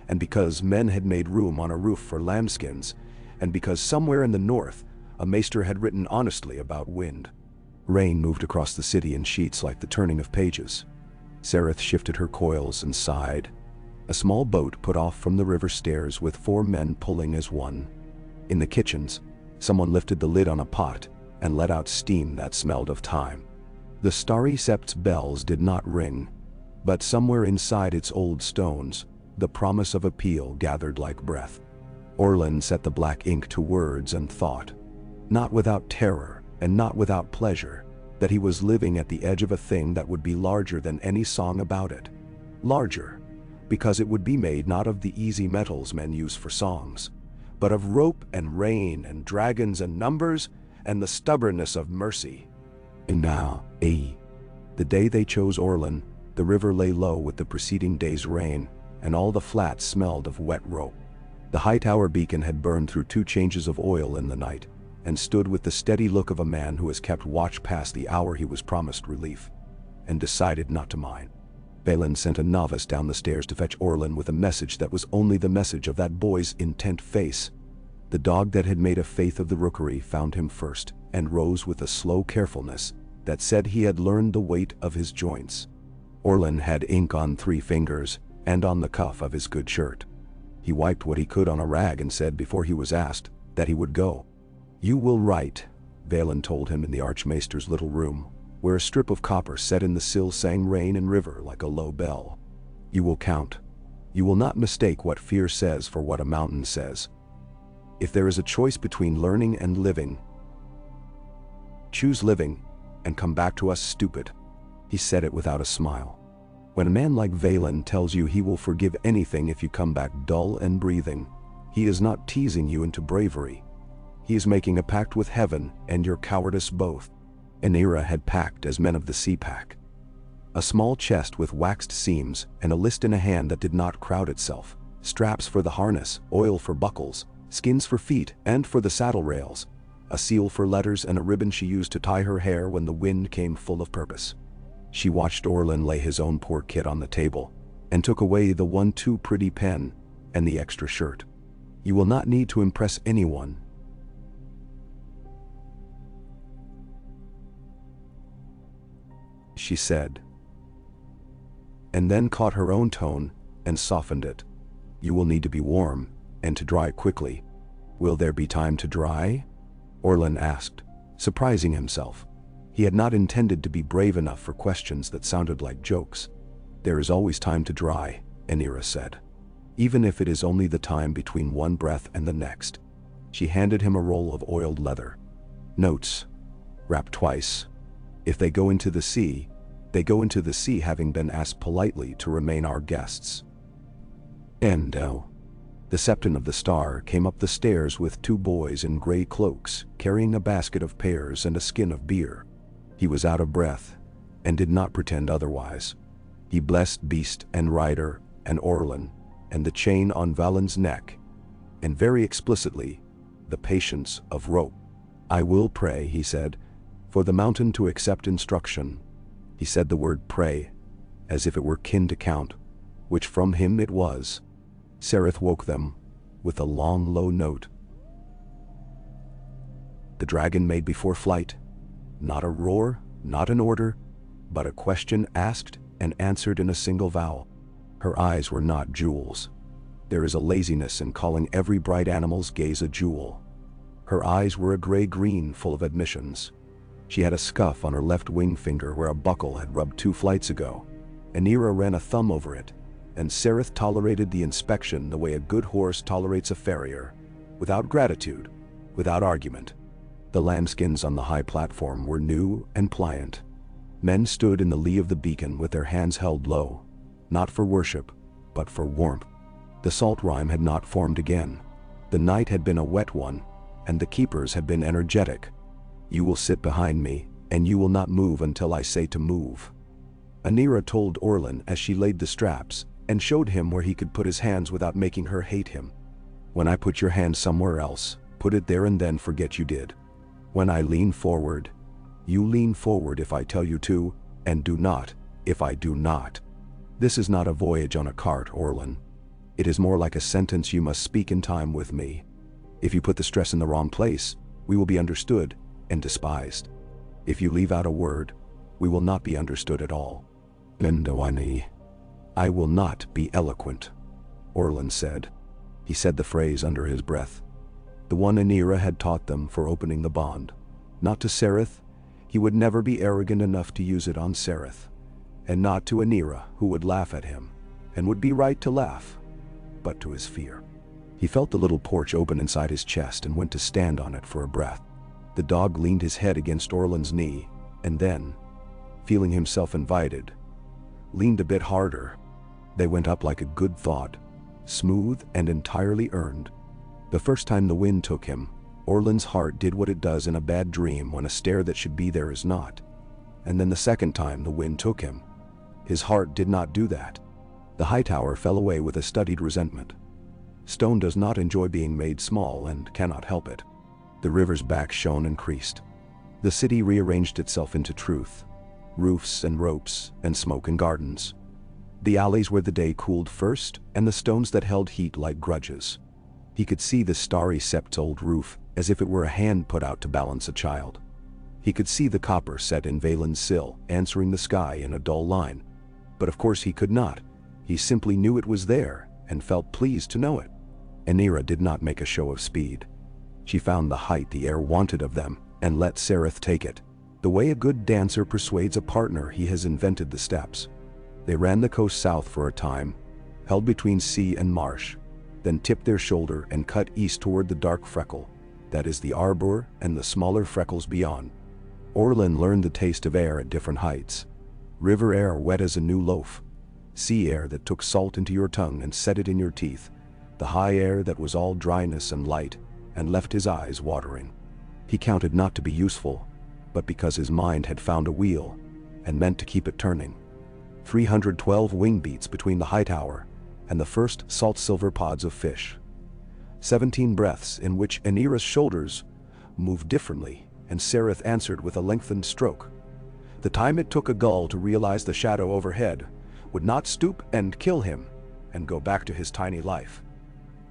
S1: and because men had made room on a roof for lambskins, and because somewhere in the north a maester had written honestly about wind. Rain moved across the city in sheets like the turning of pages. Sereth shifted her coils and sighed. A small boat put off from the river stairs with 4 men pulling as one. In the kitchens, someone lifted the lid on a pot and let out steam that smelled of thyme. The starry sept's bells did not ring, but somewhere inside its old stones, the promise of appeal gathered like breath. Orland set the black ink to words and thought, not without terror and not without pleasure, that he was living at the edge of a thing that would be larger than any song about it. Larger, because it would be made not of the easy metals men use for songs, but of rope and rain and dragons and numbers and the stubbornness of mercy. And now, the day they chose Orland, the river lay low with the preceding day's rain, and all the flats smelled of wet rope. The high tower beacon had burned through 2 changes of oil in the night, and stood with the steady look of a man who has kept watch past the hour he was promised relief, and decided not to mind. Valyria sent a novice down the stairs to fetch Orland with a message that was only the message of that boy's intent face. The dog that had made a faith of the rookery found him first, and rose with a slow carefulness that said he had learned the weight of his joints. Orland had ink on 3 fingers, and on the cuff of his good shirt. He wiped what he could on a rag and said before he was asked that he would go. "You will write," Valyria told him in the Archmaester's little room, where a strip of copper set in the sill sang rain and river like a low bell. "You will count. You will not mistake what fear says for what a mountain says. If there is a choice between learning and living, choose living and come back to us stupid." He said it without a smile. When a man like Valyria tells you he will forgive anything if you come back dull and breathing, he is not teasing you into bravery. He is making a pact with heaven and your cowardice both. Aenira had packed as men of the sea pack. A small chest with waxed seams and a list in a hand that did not crowd itself, straps for the harness, oil for buckles, skins for feet and for the saddle rails, a seal for letters and a ribbon she used to tie her hair when the wind came full of purpose. She watched Orland lay his own poor kit on the table, and took away the one too pretty pen and the extra shirt. "You will not need to impress anyone," she said, and then caught her own tone and softened it. "You will need to be warm, and to dry quickly." "Will there be time to dry?" Orland asked, surprising himself. He had not intended to be brave enough for questions that sounded like jokes. "There is always time to dry," Aenira said, "even if it is only the time between one breath and the next." She handed him a roll of oiled leather. "Notes. Wrap twice. If they go into the sea, they go into the sea having been asked politely to remain our guests." And the Septon of the Star came up the stairs with 2 boys in gray cloaks, carrying a basket of pears and a skin of beer. He was out of breath, and did not pretend otherwise. He blessed beast and rider and Orland, and the chain on Valyria's neck, and very explicitly, the patience of rope. "I will pray," he said, "for the mountain to accept instruction." He said the word pray, as if it were kin to count, which from him it was. Sereth woke them, with a long low note. The dragon made before flight. Not a roar, not an order, but a question asked and answered in a single vowel. Her eyes were not jewels. There is a laziness in calling every bright animal's gaze a jewel. Her eyes were a gray-green full of admissions. She had a scuff on her left wing finger where a buckle had rubbed 2 flights ago. Anira ran a thumb over it, and Sereth tolerated the inspection the way a good horse tolerates a farrier, without gratitude, without argument. The lambskins on the high platform were new and pliant. Men stood in the lee of the beacon with their hands held low, not for worship, but for warmth. The salt rime had not formed again. The night had been a wet one, and the keepers had been energetic. You will sit behind me, and you will not move until I say to move. Anira told Orland as she laid the straps, and showed him where he could put his hands without making her hate him. When I put your hand somewhere else, put it there and then forget you did. When I lean forward, you lean forward if I tell you to, and do not, if I do not. This is not a voyage on a cart, Orland. It is more like a sentence you must speak in time with me. If you put the stress in the wrong place, we will be understood and despised. If you leave out a word, we will not be understood at all. Lindawani. I will not be eloquent, Orland said. He said the phrase under his breath. The one Anira had taught them for opening the bond. Not to Sereth, he would never be arrogant enough to use it on Sereth. And not to Anira, who would laugh at him, and would be right to laugh, but to his fear. He felt the little porch open inside his chest and went to stand on it for a breath. The dog leaned his head against Orland's knee, and then, feeling himself invited, leaned a bit harder. They went up like a good thought, smooth and entirely earned. The first time the wind took him, Orland's heart did what it does in a bad dream when a stair that should be there is not. And then the second time the wind took him, his heart did not do that. The high tower fell away with a studied resentment. Stone does not enjoy being made small and cannot help it. The river's back shone and creased. The city rearranged itself into truth, roofs and ropes and smoke and gardens. The alleys where the day cooled first and the stones that held heat like grudges. He could see the starry sept's old roof as if it were a hand put out to balance a child. He could see the copper set in Valen's sill answering the sky in a dull line. But of course he could not. He simply knew it was there and felt pleased to know it. Anira did not make a show of speed. She found the height the air wanted of them and let Sereth take it. The way a good dancer persuades a partner he has invented the steps. They ran the coast south for a time, held between sea and marsh, then tipped their shoulder and cut east toward the dark freckle, that is the arbor and the smaller freckles beyond. Orland learned the taste of air at different heights. River air wet as a new loaf, sea air that took salt into your tongue and set it in your teeth, the high air that was all dryness and light and left his eyes watering. He counted not to be useful, but because his mind had found a wheel and meant to keep it turning. 312 wing beats between the high tower and the first salt-silver pods of fish. 17 breaths in which Anira's shoulders moved differently and Sereth answered with a lengthened stroke. The time it took a gull to realize the shadow overhead would not stoop and kill him and go back to his tiny life.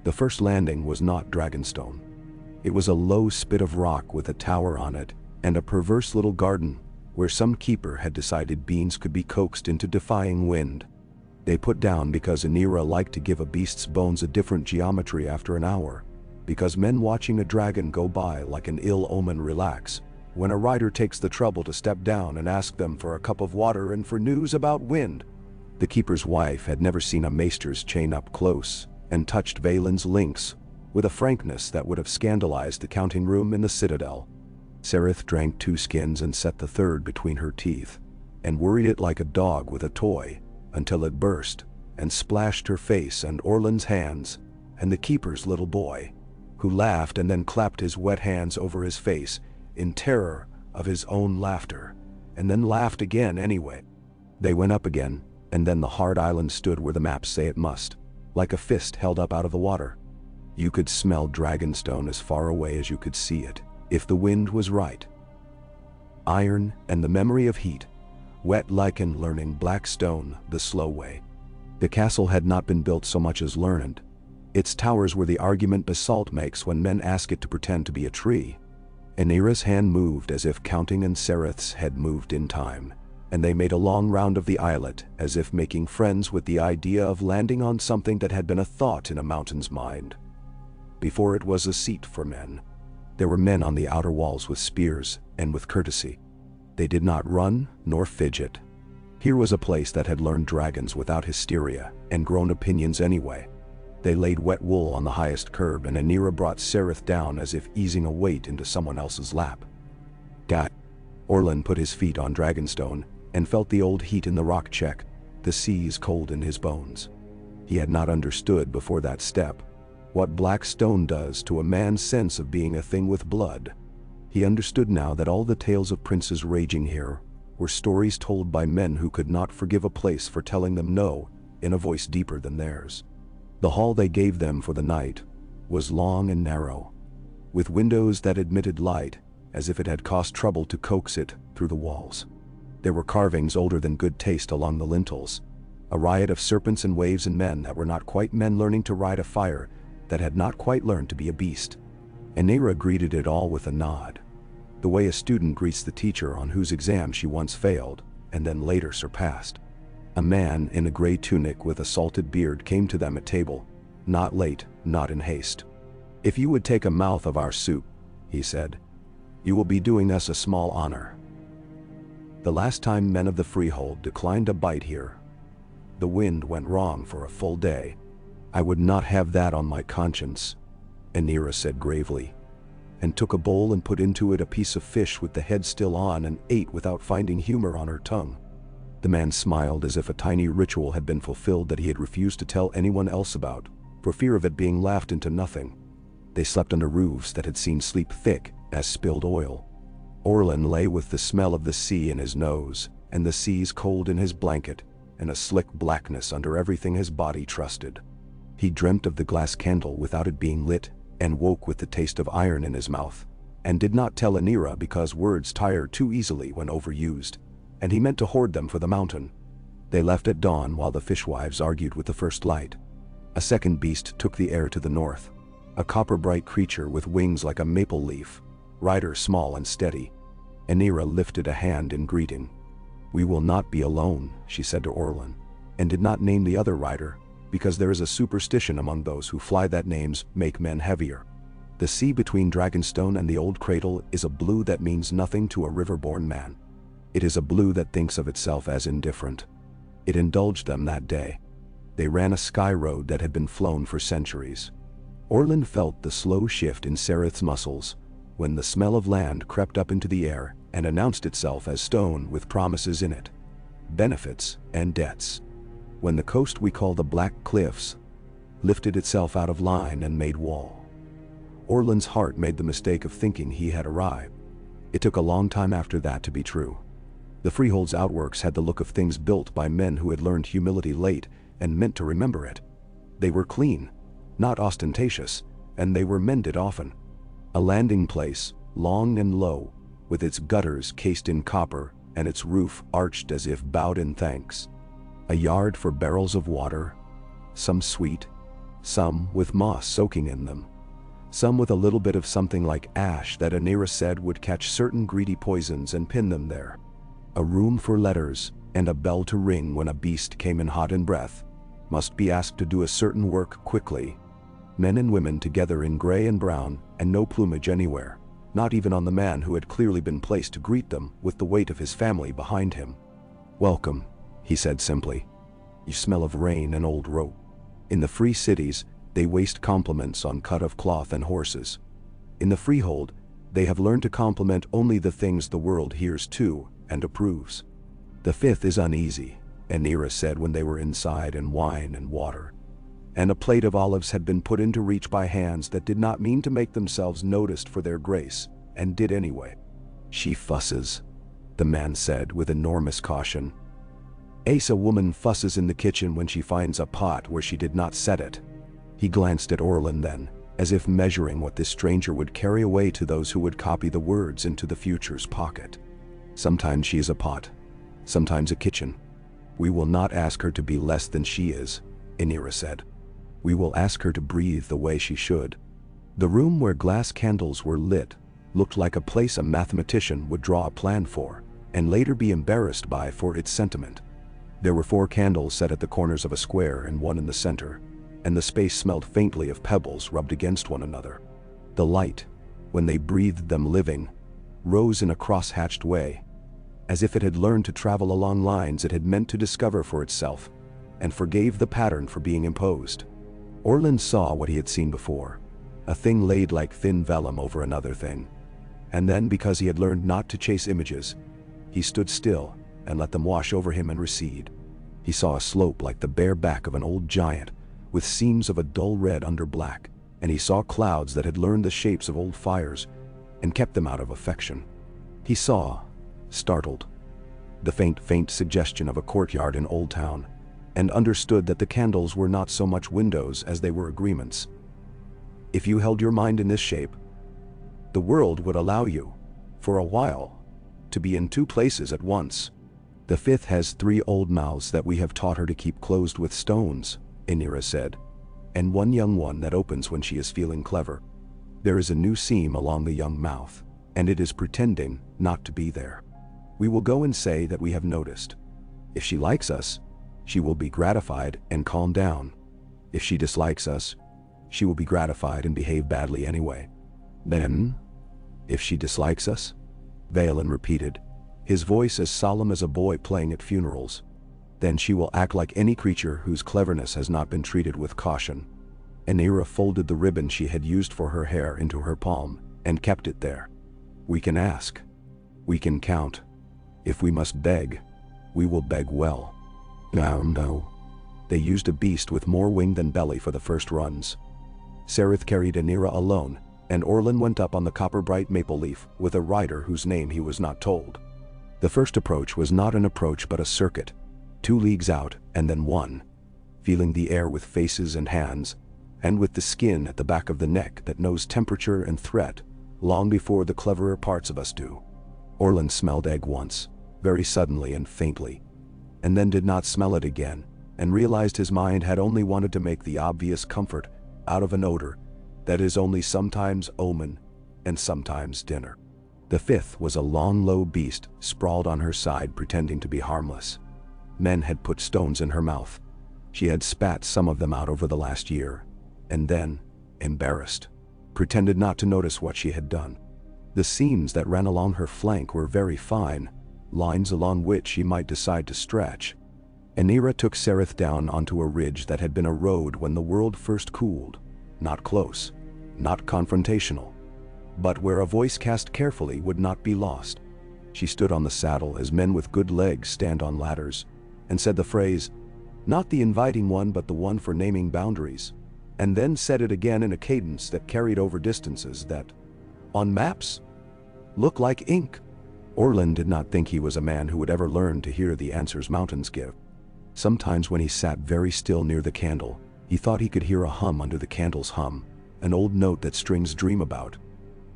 S1: The first landing was not Dragonstone. It was a low spit of rock with a tower on it and a perverse little garden where some keeper had decided beans could be coaxed into defying wind. They put down because Anira liked to give a beast's bones a different geometry after an hour, because men watching a dragon go by like an ill omen relax when a rider takes the trouble to step down and ask them for a cup of water and for news about wind. The keeper's wife had never seen a maester's chain up close and touched Valen's lynx with a frankness that would have scandalized the counting room in the citadel. Sereth drank 2 skins and set the third between her teeth, and worried it like a dog with a toy, until it burst, and splashed her face and Orland's hands, and the keeper's little boy, who laughed and then clapped his wet hands over his face, in terror of his own laughter, and then laughed again anyway. They went up again, and then the hard island stood where the maps say it must, like a fist held up out of the water. You could smell Dragonstone as far away as you could see it, if the wind was right. Iron and the memory of heat, wet lichen learning black stone the slow way. The castle had not been built so much as learned. Its towers were the argument basalt makes when men ask it to pretend to be a tree. Anira's hand moved as if counting and Sereth's had moved in time, and they made a long round of the islet, as if making friends with the idea of landing on something that had been a thought in a mountain's mind. Before it was a seat for men. There were men on the outer walls with spears, and with courtesy. They did not run, nor fidget. Here was a place that had learned dragons without hysteria, and grown opinions anyway. They laid wet wool on the highest curb, and Anira brought Sereth down as if easing a weight into someone else's lap. Orland put his feet on Dragonstone, and felt the old heat in the rock check, the seas cold in his bones. He had not understood before that step what black stone does to a man's sense of being a thing with blood. He understood now that all the tales of princes raging here were stories told by men who could not forgive a place for telling them no in a voice deeper than theirs. The hall they gave them for the night was long and narrow, with windows that admitted light as if it had cost trouble to coax it through the walls. There were carvings older than good taste along the lintels, a riot of serpents and waves and men that were not quite men learning to ride a fire that had not quite learned to be a beast. Anira greeted it all with a nod, the way a student greets the teacher on whose exam she once failed and then later surpassed. A man in a gray tunic with a salted beard came to them at table, not late, not in haste. "If you would take a mouth of our soup," he said, "you will be doing us a small honor." The last time men of the freehold declined a bite here, the wind went wrong for a full day. "I would not have that on my conscience," Anira said gravely, and took a bowl and put into it a piece of fish with the head still on and ate without finding humor on her tongue. The man smiled as if a tiny ritual had been fulfilled that he had refused to tell anyone else about, for fear of it being laughed into nothing. They slept under roofs that had seen sleep thick as spilled oil. Orland lay with the smell of the sea in his nose, and the seas cold in his blanket, and a slick blackness under everything his body trusted. He dreamt of the glass candle without it being lit, and woke with the taste of iron in his mouth, and did not tell Anira because words tire too easily when overused, and he meant to hoard them for the mountain. They left at dawn while the fishwives argued with the first light. A second beast took the air to the north, a copper-bright creature with wings like a maple leaf, rider small and steady. Anira lifted a hand in greeting. "We will not be alone," she said to Orland, and did not name the other rider, because there is a superstition among those who fly that names make men heavier. The sea between Dragonstone and the old cradle is a blue that means nothing to a river-born man. It is a blue that thinks of itself as indifferent. It indulged them that day. They ran a sky road that had been flown for centuries. Orland felt the slow shift in Sereth's muscles when the smell of land crept up into the air and announced itself as stone with promises in it, benefits and debts. When the coast we call the Black Cliffs lifted itself out of line and made wall. Orland's heart made the mistake of thinking he had arrived. It took a long time after that to be true. The freehold's outworks had the look of things built by men who had learned humility late and meant to remember it. They were clean, not ostentatious, and they were mended often. A landing place, long and low, with its gutters cased in copper and its roof arched as if bowed in thanks. A yard for barrels of water, some sweet, some with moss soaking in them, some with a little bit of something like ash that Anira said would catch certain greedy poisons and pin them there. A room for letters, and a bell to ring when a beast came in hot in breath, must be asked to do a certain work quickly. Men and women together in gray and brown, and no plumage anywhere, not even on the man who had clearly been placed to greet them with the weight of his family behind him. "Welcome," he said simply. "You smell of rain and old rope." In the free cities, they waste compliments on cut of cloth and horses. In the freehold, they have learned to compliment only the things the world hears too and approves. "The fifth is uneasy," Anira said when they were inside, and wine and water. And a plate of olives had been put into reach by hands that did not mean to make themselves noticed for their grace, and did anyway. "She fusses," the man said with enormous caution. "A woman fusses in the kitchen when she finds a pot where she did not set it." He glanced at Orland then, as if measuring what this stranger would carry away to those who would copy the words into the future's pocket. "Sometimes she is a pot, sometimes a kitchen. We will not ask her to be less than she is," Anira said. "We will ask her to breathe the way she should." The room where glass candles were lit looked like a place a mathematician would draw a plan for, and later be embarrassed by for its sentiment. There were 4 candles set at the corners of a square and one in the center, and the space smelled faintly of pebbles rubbed against one another. The light, when they breathed them living, rose in a cross-hatched way, as if it had learned to travel along lines it had meant to discover for itself, and forgave the pattern for being imposed. Orland saw what he had seen before, a thing laid like thin vellum over another thing. And then, because he had learned not to chase images, he stood still and let them wash over him and recede. He saw a slope like the bare back of an old giant, with seams of a dull red under black, and he saw clouds that had learned the shapes of old fires and kept them out of affection. He saw, startled, the faint suggestion of a courtyard in Old Town, and understood that the candles were not so much windows as they were agreements. If you held your mind in this shape, the world would allow you, for a while, to be in 2 places at once. The 5th has 3 old mouths that we have taught her to keep closed with stones, Rhaenyra said, and 1 young one that opens when she is feeling clever. There is a new seam along the young mouth, and it is pretending not to be there. We will go and say that we have noticed. If she likes us, she will be gratified and calm down. If she dislikes us, she will be gratified and behave badly anyway. Then, if she dislikes us, Vaelin repeated, his voice as solemn as a boy playing at funerals, then she will act like any creature whose cleverness has not been treated with caution. Rhaenyra folded the ribbon she had used for her hair into her palm and kept it there. We can ask. We can count. If we must beg, we will beg well. No. They used a beast with more wing than belly for the first runs. Sereth carried Rhaenyra alone, and Orland went up on the copper-bright maple leaf with a rider whose name he was not told. The first approach was not an approach but a circuit, 2 leagues out and then 1, feeling the air with faces and hands, and with the skin at the back of the neck that knows temperature and threat long before the cleverer parts of us do. Orland smelled egg once, very suddenly and faintly, and then did not smell it again, and realized his mind had only wanted to make the obvious comfort out of an odor that is only sometimes omen and sometimes dinner. The 5th was a long, low beast sprawled on her side pretending to be harmless. Men had put stones in her mouth. She had spat some of them out over the last year, and then, embarrassed, pretended not to notice what she had done. The seams that ran along her flank were very fine, lines along which she might decide to stretch. Rhaenyra took Sereth down onto a ridge that had been a road when the world first cooled, not close, not confrontational, but where a voice cast carefully would not be lost. She stood on the saddle as men with good legs stand on ladders, and said the phrase, not the inviting one but the one for naming boundaries, and then said it again in a cadence that carried over distances that, on maps, look like ink. Orland did not think he was a man who would ever learn to hear the answers mountains give. Sometimes when he sat very still near the candle, he thought he could hear a hum under the candle's hum, an old note that strings dream about.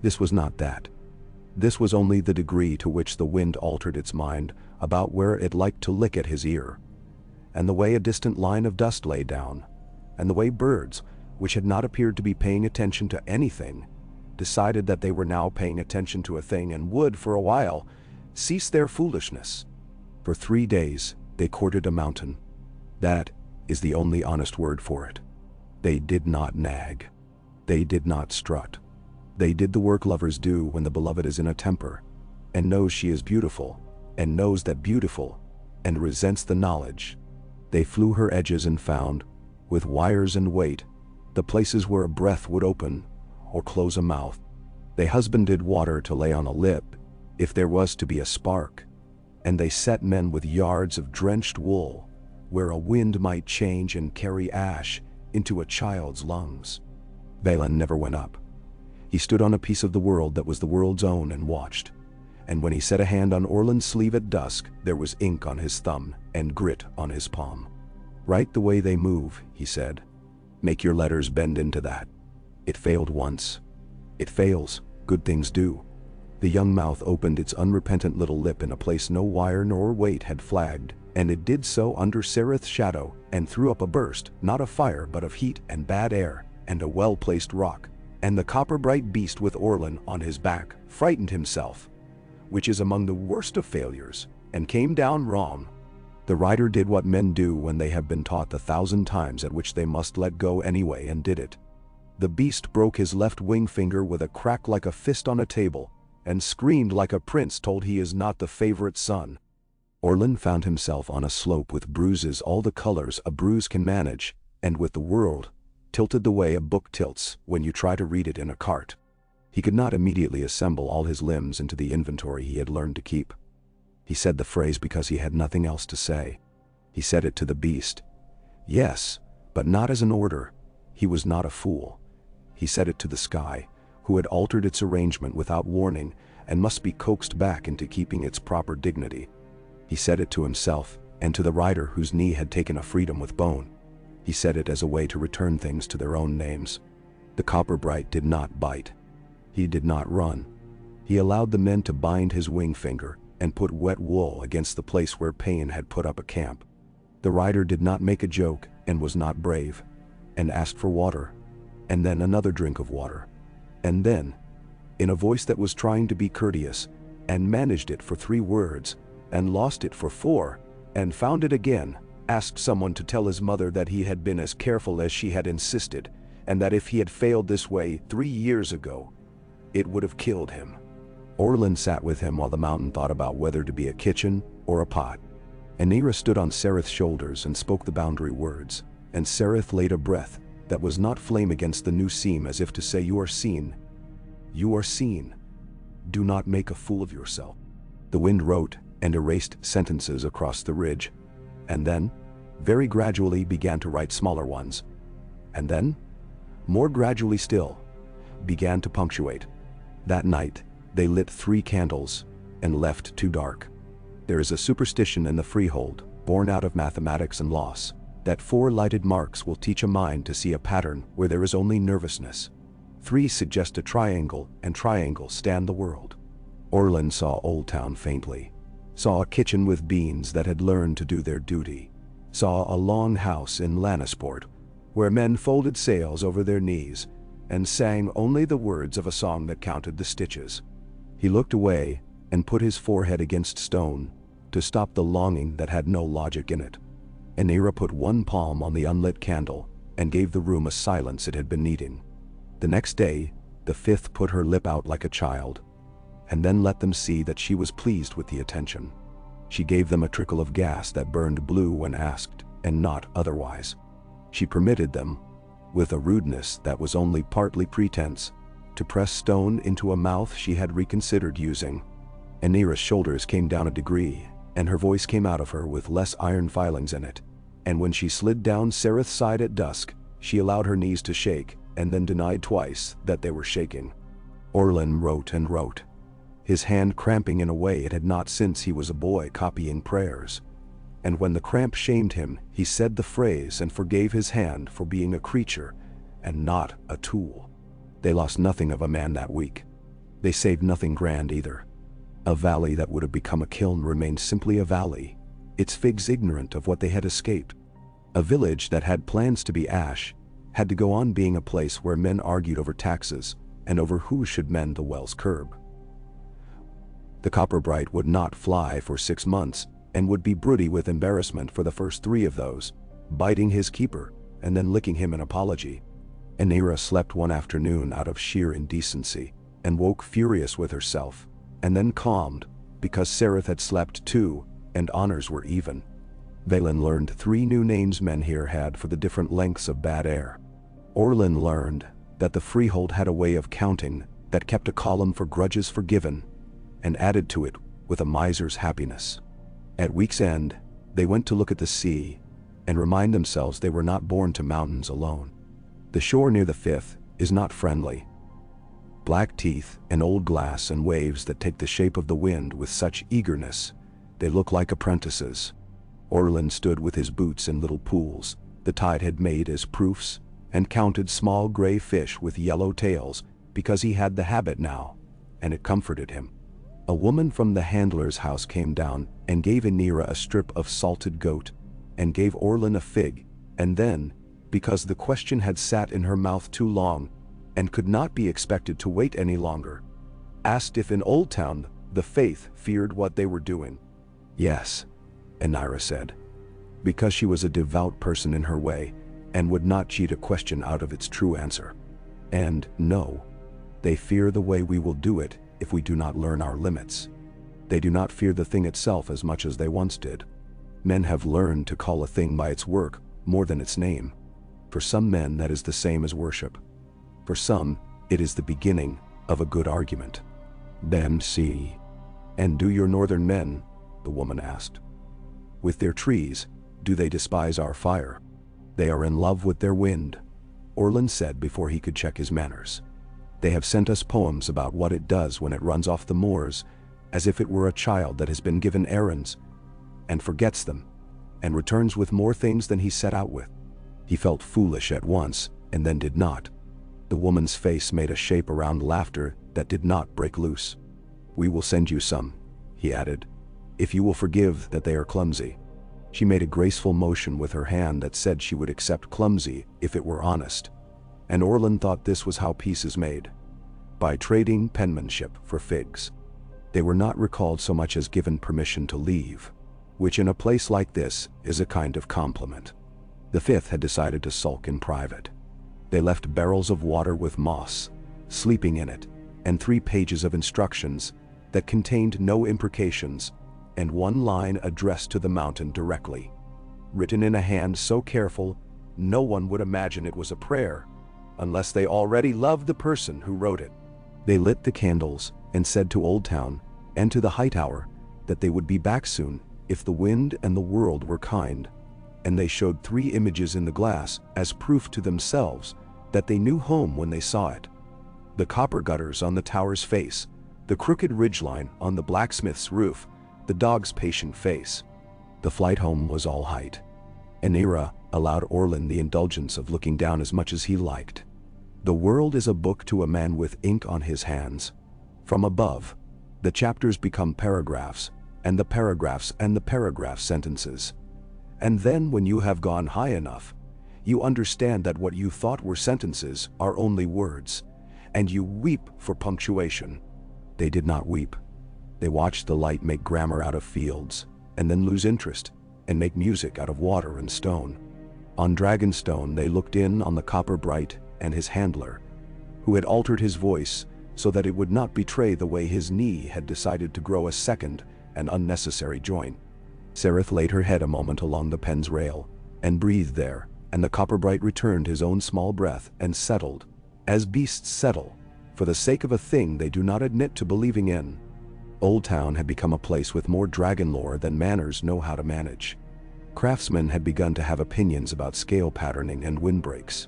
S1: This was not that. This was only the degree to which the wind altered its mind about where it liked to lick at his ear, and the way a distant line of dust lay down, and the way birds, which had not appeared to be paying attention to anything, decided that they were now paying attention to a thing and would, for a while, cease their foolishness. For 3 days, they courted a mountain. That is the only honest word for it. They did not nag. They did not strut. They did the work lovers do when the beloved is in a temper, and knows she is beautiful, and knows that beautiful, and resents the knowledge. They flew her edges and found, with wires and weight, the places where a breath would open or close a mouth. They husbanded water to lay on a lip, if there was to be a spark, and they set men with yards of drenched wool, where a wind might change and carry ash into a child's lungs. Vaelin never went up. He stood on a piece of the world that was the world's own and watched, and when he set a hand on Orland's sleeve at dusk, there was ink on his thumb and grit on his palm. Write the way they move, he said. Make your letters bend into that. It failed once. It fails. Good things do. The young mouth opened its unrepentant little lip in a place no wire nor weight had flagged, and it did so under Sereth's shadow, and threw up a burst, not of fire but of heat and bad air, and a well-placed rock, and the copper-bright beast with Orland on his back frightened himself, which is among the worst of failures, and came down wrong. The rider did what men do when they have been taught 1,000 times at which they must let go anyway, and did it. The beast broke his left wing finger with a crack like a fist on a table, and screamed like a prince told he is not the favorite son. Orland found himself on a slope with bruises all the colors a bruise can manage, and with the world tilted the way a book tilts when you try to read it in a cart. He could not immediately assemble all his limbs into the inventory he had learned to keep. He said the phrase because he had nothing else to say. He said it to the beast. Yes, but not as an order. He was not a fool. He said it to the sky, who had altered its arrangement without warning and must be coaxed back into keeping its proper dignity. He said it to himself and to the rider whose knee had taken a freedom with bone. He said it as a way to return things to their own names. The copperbright did not bite. He did not run. He allowed the men to bind his wing finger and put wet wool against the place where pain had put up a camp. The rider did not make a joke and was not brave, and asked for water, and then another drink of water, and then, in a voice that was trying to be courteous, and managed it for 3 words, and lost it for 4, and found it again, asked someone to tell his mother that he had been as careful as she had insisted, and that if he had failed this way 3 years ago, it would have killed him. Orland sat with him while the mountain thought about whether to be a kitchen or a pot. Aenira stood on Sereth's shoulders and spoke the boundary words, and Sereth laid a breath that was not flame against the new seam, as if to say, "You are seen. You are seen. Do not make a fool of yourself." The wind wrote and erased sentences across the ridge, and then, very gradually, began to write smaller ones, and then, more gradually still, began to punctuate. That night, they lit 3 candles and left 2 dark. There is a superstition in the freehold, born out of mathematics and loss, that 4 lighted marks will teach a mind to see a pattern where there is only nervousness. 3 suggest a triangle, and triangles stand the world. Orland saw Old Town faintly, saw a kitchen with beans that had learned to do their duty, saw a long house in Lannisport, where men folded sails over their knees and sang only the words of a song that counted the stitches. He looked away and put his forehead against stone to stop the longing that had no logic in it. Aenira put 1 palm on the unlit candle and gave the room a silence it had been needing. The next day, the 5th put her lip out like a child, and then let them see that she was pleased with the attention. She gave them a trickle of gas that burned blue when asked, and not otherwise. She permitted them, with a rudeness that was only partly pretense, to press stone into a mouth she had reconsidered using. Aenira's shoulders came down a degree, and her voice came out of her with less iron filings in it, and when she slid down Sereth's side at dusk, she allowed her knees to shake, and then denied twice that they were shaking. Orland wrote and wrote, his hand cramping in a way it had not since he was a boy copying prayers. And when the cramp shamed him, he said the phrase and forgave his hand for being a creature and not a tool. They lost nothing of a man that week. They saved nothing grand either. A valley that would have become a kiln remained simply a valley, its figs ignorant of what they had escaped. A village that had plans to be ash had to go on being a place where men argued over taxes and over who should mend the well's curb. The copperbright would not fly for 6 months and would be broody with embarrassment for the first 3 of those, biting his keeper and then licking him in apology. Aenira slept one afternoon out of sheer indecency and woke furious with herself, and then calmed because Sereth had slept too and honors were even. Valen learned 3 new names men here had for the different lengths of bad air. Orland learned that the freehold had a way of counting that kept a column for grudges forgiven and added to it with a miser's happiness. At week's end, they went to look at the sea and remind themselves they were not born to mountains alone. The shore near the 5th is not friendly. Black teeth and old glass and waves that take the shape of the wind with such eagerness, they look like apprentices. Orland stood with his boots in little pools the tide had made as proofs and counted small gray fish with yellow tails because he had the habit now, and it comforted him. A woman from the handler's house came down and gave Aenira a strip of salted goat and gave Orland a fig, and then, because the question had sat in her mouth too long and could not be expected to wait any longer, asked if in Old Town The faith feared what they were doing. Yes, Enira said, because she was a devout person in her way and would not cheat a question out of its true answer. And no, they fear the way we will do it if we do not learn our limits. They do not fear the thing itself as much as they once did. Men have learned to call a thing by its work more than its name. For some men that is the same as worship. For some, it is the beginning of a good argument. Then see. And do your northern men, the woman asked. With their trees, do they despise our fire? They are in love with their wind, Orland said before he could check his manners. They have sent us poems about what it does when it runs off the moors, as if it were a child that has been given errands, and forgets them, and returns with more things than he set out with. He felt foolish at once, and then did not. The woman's face made a shape around laughter that did not break loose. We will send you some, he added, if you will forgive that they are clumsy. She made a graceful motion with her hand that said she would accept clumsy if it were honest. And Orland thought this was how peace is made. By trading penmanship for figs. They were not recalled so much as given permission to leave, which in a place like this is a kind of compliment. The fifth had decided to sulk in private. They left barrels of water with moss, sleeping in it, and 3 pages of instructions that contained no imprecations, and 1 line addressed to the mountain directly, written in a hand so careful no one would imagine it was a prayer, unless they already loved the person who wrote it. They lit the candles and said to Old Town and to the Hightower that they would be back soon if the wind and the world were kind, and they showed 3 images in the glass as proof to themselves that they knew home when they saw it. The copper gutters on the tower's face, the crooked ridgeline on the blacksmith's roof, the dog's patient face. The flight home was all height. Enira allowed Orland the indulgence of looking down as much as he liked. The world is a book to a man with ink on his hands. From above, the chapters become paragraphs, and the paragraphs and the paragraph sentences. And then when you have gone high enough, you understand that what you thought were sentences are only words, and you weep for punctuation. They did not weep. They watched the light make grammar out of fields, and then lose interest, and make music out of water and stone. On Dragonstone they looked in on the Copper Bright and his handler, who had altered his voice so that it would not betray the way his knee had decided to grow a second and unnecessary joint. Sereth laid her head a moment along the pen's rail, and breathed there, and the Copper Bright returned his own small breath and settled, as beasts settle, for the sake of a thing they do not admit to believing in. Old Town had become a place with more dragon lore than manners know how to manage. Craftsmen had begun to have opinions about scale patterning and windbreaks.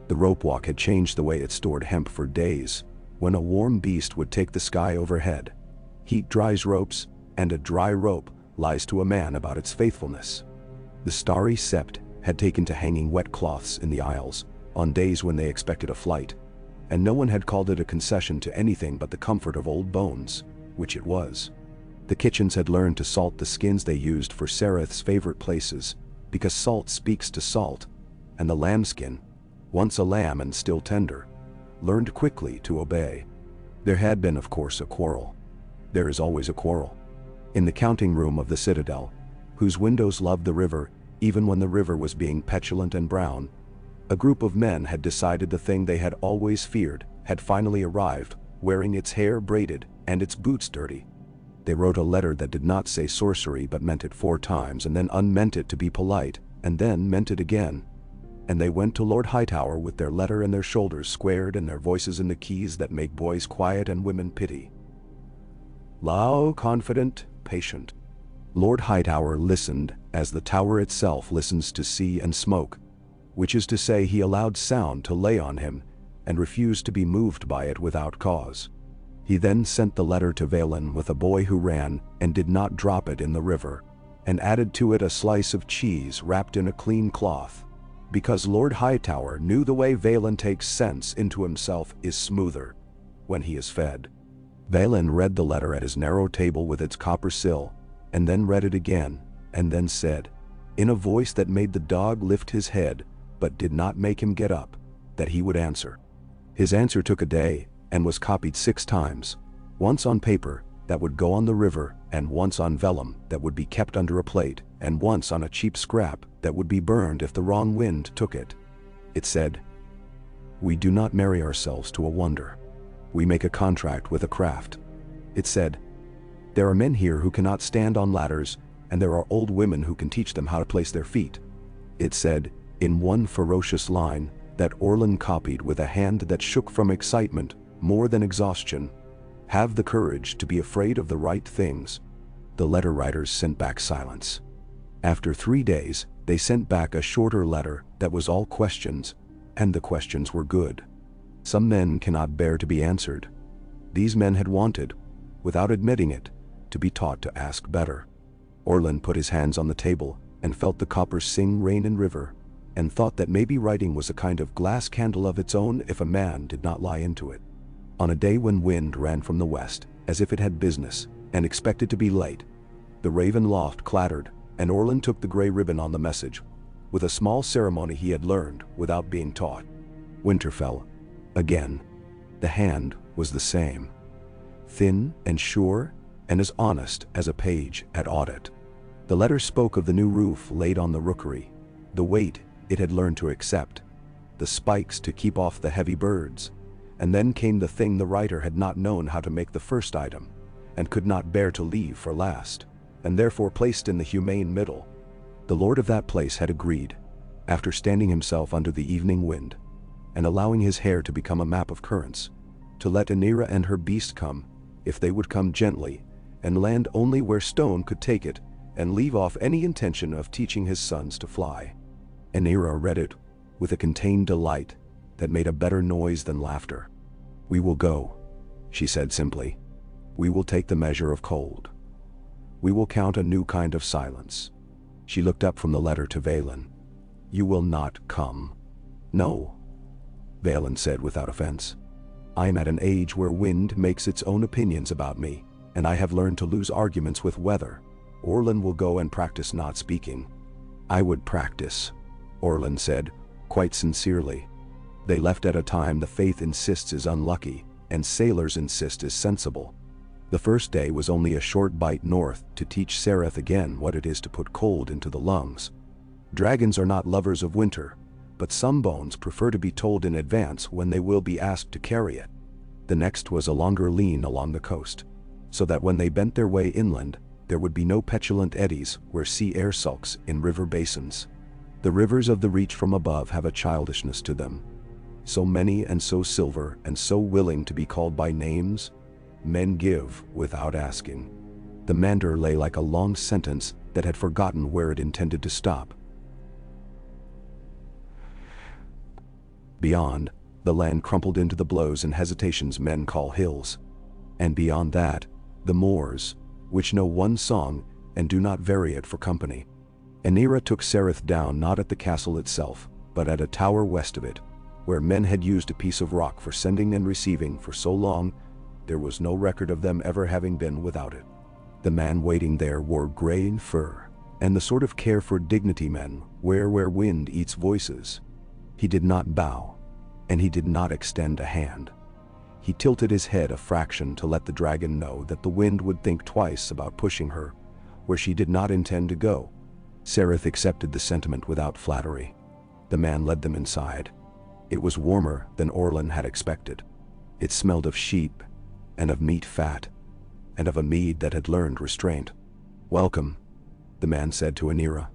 S1: The rope walk had changed the way it stored hemp for days, when a warm beast would take the sky overhead. Heat dries ropes, and a dry rope lies to a man about its faithfulness. The starry sept had taken to hanging wet cloths in the aisles, on days when they expected a flight, and no one had called it a concession to anything but the comfort of old bones, which it was. The kitchens had learned to salt the skins they used for Sereth's favorite places, because salt speaks to salt, and the lambskin, once a lamb and still tender, learned quickly to obey. There had been, of course, a quarrel. There is always a quarrel. In the counting room of the Citadel, whose windows loved the river even when the river was being petulant and brown, a group of men had decided the thing they had always feared had finally arrived, wearing its hair braided and its boots dirty. They wrote a letter that did not say sorcery but meant it 4 times, and then unmeant it to be polite, and then meant it again. And they went to Lord Hightower with their letter and their shoulders squared and their voices in the keys that make boys quiet and women pity. Low, confident, patient. Lord Hightower listened as the tower itself listens to sea and smoke, which is to say he allowed sound to lay on him and refused to be moved by it without cause. He then sent the letter to Valen with a boy who ran and did not drop it in the river, and added to it a slice of cheese wrapped in a clean cloth, because Lord Hightower knew the way Valen takes sense into himself is smoother when he is fed. Valen read the letter at his narrow table with its copper sill, and then read it again, and then said, in a voice that made the dog lift his head but did not make him get up, that he would answer. His answer took a day, and was copied 6 times, once on paper, that would go on the river, and once on vellum that would be kept under a plate, and once on a cheap scrap that would be burned if the wrong wind took it. It said, "We do not marry ourselves to a wonder. We make a contract with a craft." It said, "There are men here who cannot stand on ladders, and there are old women who can teach them how to place their feet." It said, in one ferocious line, that Orland copied with a hand that shook from excitement more than exhaustion, "Have the courage to be afraid of the right things." The letter writers sent back silence. After 3 days, they sent back a shorter letter that was all questions, and the questions were good. Some men cannot bear to be answered. These men had wanted, without admitting it, to be taught to ask better. Orland put his hands on the table and felt the copper sing rain and river, and thought that maybe writing was a kind of glass candle of its own if a man did not lie into it. On a day when wind ran from the west, as if it had business, and expected to be late, the raven loft clattered, and Orland took the gray ribbon on the message, with a small ceremony he had learned without being taught. Winter fell. Again. The hand was the same. Thin and sure, and as honest as a page at audit. The letter spoke of the new roof laid on the rookery, the weight it had learned to accept, the spikes to keep off the heavy birds, and then came the thing the writer had not known how to make the first item, and could not bear to leave for last, and therefore placed in the humane middle. The lord of that place had agreed, after standing himself under the evening wind, and allowing his hair to become a map of currents, to let Aenira and her beast come, if they would come gently, and land only where stone could take it, and leave off any intention of teaching his sons to fly. Aenira read it with a contained delight that made a better noise than laughter. "We will go," she said simply. "We will take the measure of cold. We will count a new kind of silence." She looked up from the letter to Vaylin. "You will not come." "No," Vaylin said without offense. "I am at an age where wind makes its own opinions about me, and I have learned to lose arguments with weather. Orland will go and practice not speaking." "I would practice," Orland said, quite sincerely. "They left at a time the faith insists is unlucky, and sailors insist is sensible. The first day was only a short bite north to teach Sereth again what it is to put cold into the lungs. Dragons are not lovers of winter, but some bones prefer to be told in advance when they will be asked to carry it. The next was a longer lean along the coast, so that when they bent their way inland, there would be no petulant eddies where sea air sulks in river basins. The rivers of the reach from above have a childishness to them. So many and so silver and so willing to be called by names, men give without asking." The mander lay like a long sentence that had forgotten where it intended to stop. Beyond, the land crumpled into the blows and hesitations men call hills. And beyond that, the moors, which know one song and do not vary it for company. Aenira took Sereth down not at the castle itself, but at a tower west of it, where men had used a piece of rock for sending and receiving for so long there was no record of them ever having been without it. The man waiting there wore gray fur, and the sort of care for dignity men wear where wind eats voices. He did not bow, and he did not extend a hand. He tilted his head a fraction to let the dragon know that the wind would think twice about pushing her where she did not intend to go. Sereth accepted the sentiment without flattery. The man led them inside. It was warmer than Orland had expected. It smelled of sheep, and of meat fat, and of a mead that had learned restraint. "Welcome," the man said to Aenira.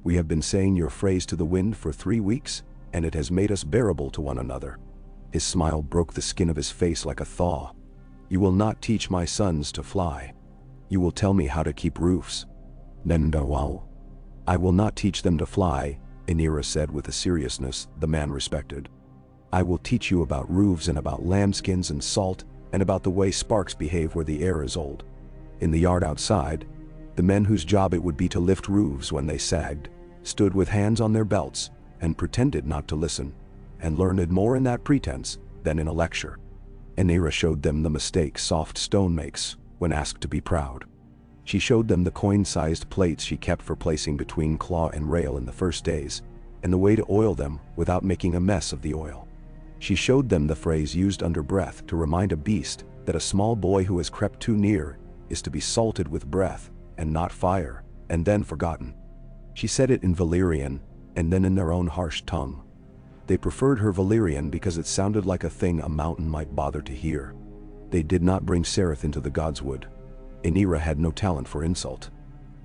S1: "We have been saying your phrase to the wind for 3 weeks, and it has made us bearable to one another." His smile broke the skin of his face like a thaw. "You will not teach my sons to fly. You will tell me how to keep roofs." "No. I will not teach them to fly," Aenira said with a seriousness the man respected. "I will teach you about roofs and about lambskins and salt, and about the way sparks behave where the air is old." In the yard outside, the men whose job it would be to lift roofs when they sagged, stood with hands on their belts and pretended not to listen, and learned more in that pretense than in a lecture. Aenira showed them the mistake soft stone makes when asked to be proud. She showed them the coin-sized plates she kept for placing between claw and rail in the first days, and the way to oil them without making a mess of the oil. She showed them the phrase used under breath to remind a beast that a small boy who has crept too near is to be salted with breath, and not fire, and then forgotten." She said it in Valyrian, and then in their own harsh tongue. They preferred her Valyrian because it sounded like a thing a mountain might bother to hear. They did not bring Sereth into the Godswood. Rhaenyra had no talent for insult.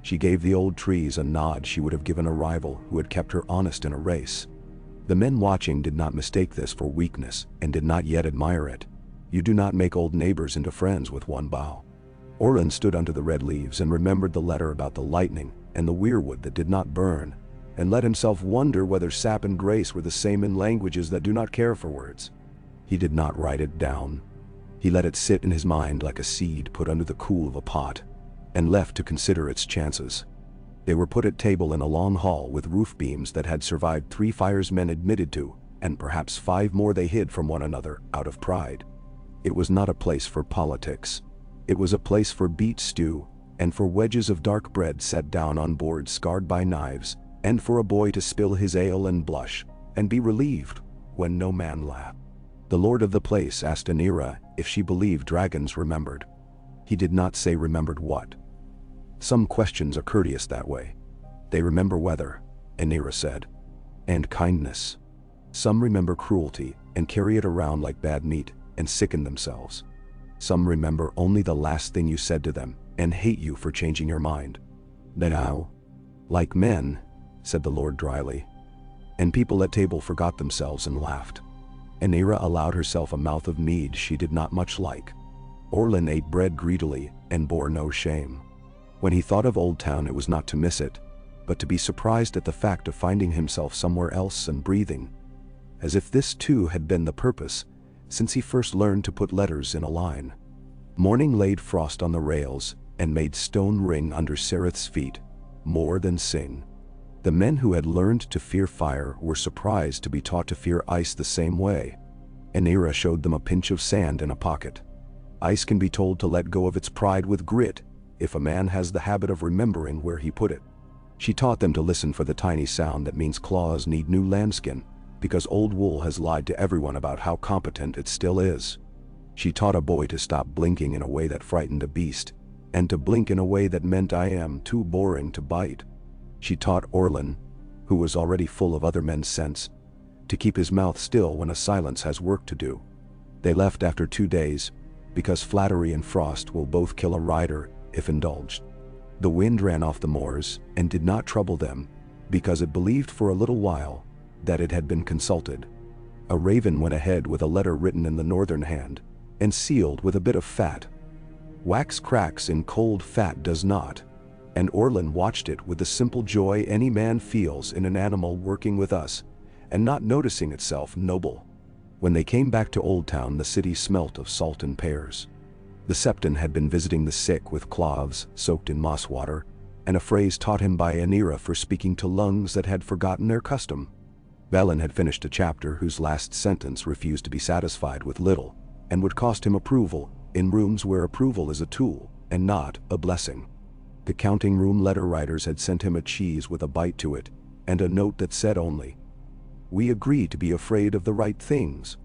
S1: She gave the old trees a nod she would have given a rival who had kept her honest in a race. The men watching did not mistake this for weakness and did not yet admire it. You do not make old neighbors into friends with one bough. Orland stood under the red leaves and remembered the letter about the lightning and the weirwood that did not burn, and let himself wonder whether sap and grace were the same in languages that do not care for words. He did not write it down. He let it sit in his mind like a seed put under the cool of a pot, and left to consider its chances. They were put at table in a long hall with roof beams that had survived 3 fires men admitted to, and perhaps 5 more they hid from one another out of pride. It was not a place for politics. It was a place for beet stew, and for wedges of dark bread set down on boards scarred by knives, and for a boy to spill his ale and blush, and be relieved when no man laughed. The lord of the place asked Rhaenyra if she believed dragons remembered. He did not say remembered what. Some questions are courteous that way. They remember weather, Rhaenyra said, and kindness. Some remember cruelty and carry it around like bad meat and sicken themselves. Some remember only the last thing you said to them and hate you for changing your mind. Now, like men, said the Lord dryly, and people at table forgot themselves and laughed. Rhaenyra allowed herself a mouth of mead she did not much like. Orland ate bread greedily and bore no shame. When he thought of Old Town, it was not to miss it, but to be surprised at the fact of finding himself somewhere else and breathing, as if this too had been the purpose since he first learned to put letters in a line. Morning laid frost on the rails and made stone ring under Sereth's feet, more than sing. The men who had learned to fear fire were surprised to be taught to fear ice the same way. Rhaenyra showed them a pinch of sand in a pocket. Ice can be told to let go of its pride with grit if a man has the habit of remembering where he put it. She taught them to listen for the tiny sound that means claws need new lambskin, because old wool has lied to everyone about how competent it still is. She taught a boy to stop blinking in a way that frightened a beast, and to blink in a way that meant I am too boring to bite. She taught Orland, who was already full of other men's sense, to keep his mouth still when a silence has work to do. They left after 2 days, because flattery and frost will both kill a rider if indulged. The wind ran off the moors and did not trouble them, because it believed for a little while that it had been consulted. A raven went ahead with a letter written in the northern hand, and sealed with a bit of fat. Wax cracks in cold fat does not, and Orland watched it with the simple joy any man feels in an animal working with us, and not noticing itself noble. When they came back to Old Town, the city smelt of salt and pears. The Septon had been visiting the sick with cloths soaked in moss water, and a phrase taught him by Rhaenyra for speaking to lungs that had forgotten their custom. Balin had finished a chapter whose last sentence refused to be satisfied with little, and would cost him approval in rooms where approval is a tool and not a blessing. The counting room letter writers had sent him a cheese with a bite to it, and a note that said only, "We agree to be afraid of the right things."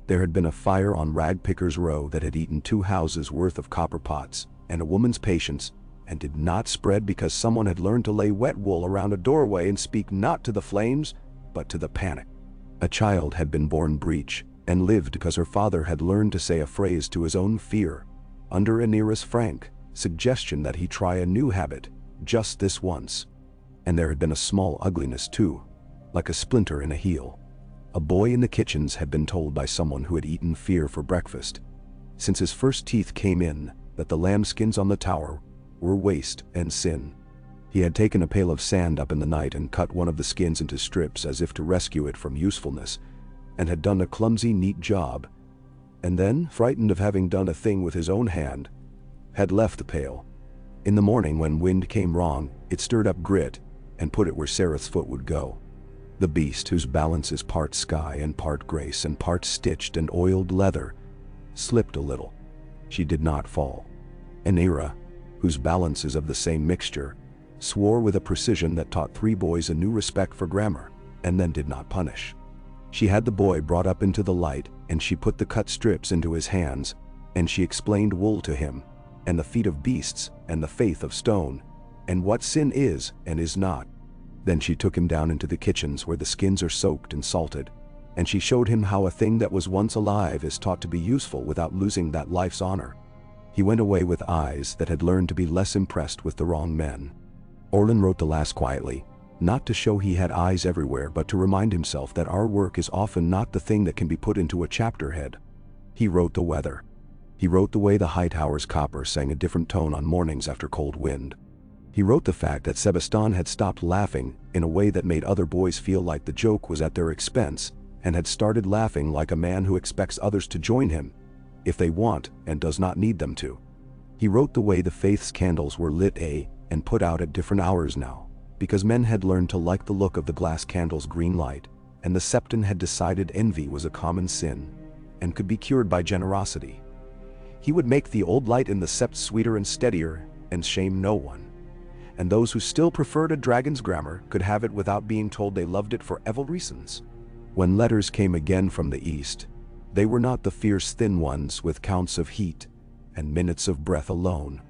S1: There had been a fire on Ragpicker's Row that had eaten 2 houses worth of copper pots and a woman's patience, and did not spread because someone had learned to lay wet wool around a doorway and speak not to the flames, but to the panic. A child had been born breech, and lived because her father had learned to say a phrase to his own fear, under Rhaenyra's frank suggestion that he try a new habit, just this once. And there had been a small ugliness too, like a splinter in a heel. A boy in the kitchens had been told by someone who had eaten fear for breakfast, since his first teeth came in, that the lambskins on the tower were waste and sin. He had taken a pail of sand up in the night and cut one of the skins into strips as if to rescue it from usefulness, and had done a clumsy, neat job, and then, frightened of having done a thing with his own hand, had left the pail. In the morning, when wind came wrong, it stirred up grit and put it where Sereth's foot would go. The beast, whose balance is part sky and part grace and part stitched and oiled leather, slipped a little. She did not fall. Rhaenyra, whose balance is of the same mixture, swore with a precision that taught 3 boys a new respect for grammar, and then did not punish. She had the boy brought up into the light, and she put the cut strips into his hands, and she explained wool to him, and the feet of beasts, and the faith of stone, and what sin is and is not. Then she took him down into the kitchens where the skins are soaked and salted, and she showed him how a thing that was once alive is taught to be useful without losing that life's honor. He went away with eyes that had learned to be less impressed with the wrong men. Orland wrote the last quietly, not to show he had eyes everywhere but to remind himself that our work is often not the thing that can be put into a chapter head. He wrote the weather. He wrote the way the high tower's copper sang a different tone on mornings after cold wind. He wrote the fact that Sebastan had stopped laughing in a way that made other boys feel like the joke was at their expense, and had started laughing like a man who expects others to join him, if they want and does not need them to. He wrote the way the faith's candles were lit and put out at different hours now, because men had learned to like the look of the glass candle's green light, and the septon had decided envy was a common sin, and could be cured by generosity. He would make the old light in the sept sweeter and steadier, and shame no one. And those who still preferred a dragon's grammar could have it without being told they loved it for evil reasons. When letters came again from the east, they were not the fierce thin ones with counts of heat and minutes of breath alone.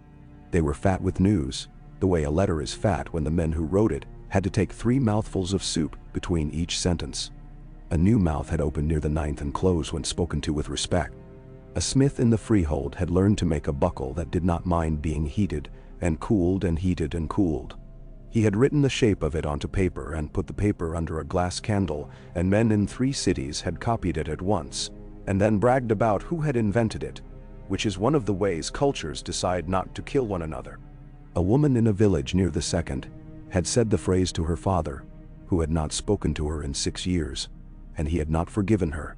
S1: They were fat with news, the way a letter is fat when the men who wrote it had to take 3 mouthfuls of soup between each sentence. A new mouth had opened near the 9th and closed when spoken to with respect. A smith in the freehold had learned to make a buckle that did not mind being heated and cooled and heated and cooled. He had written the shape of it onto paper and put the paper under a glass candle, and men in 3 cities had copied it at once, and then bragged about who had invented it, which is one of the ways cultures decide not to kill one another. A woman in a village near the 2nd had said the phrase to her father, who had not spoken to her in 6 years, and he had not forgiven her.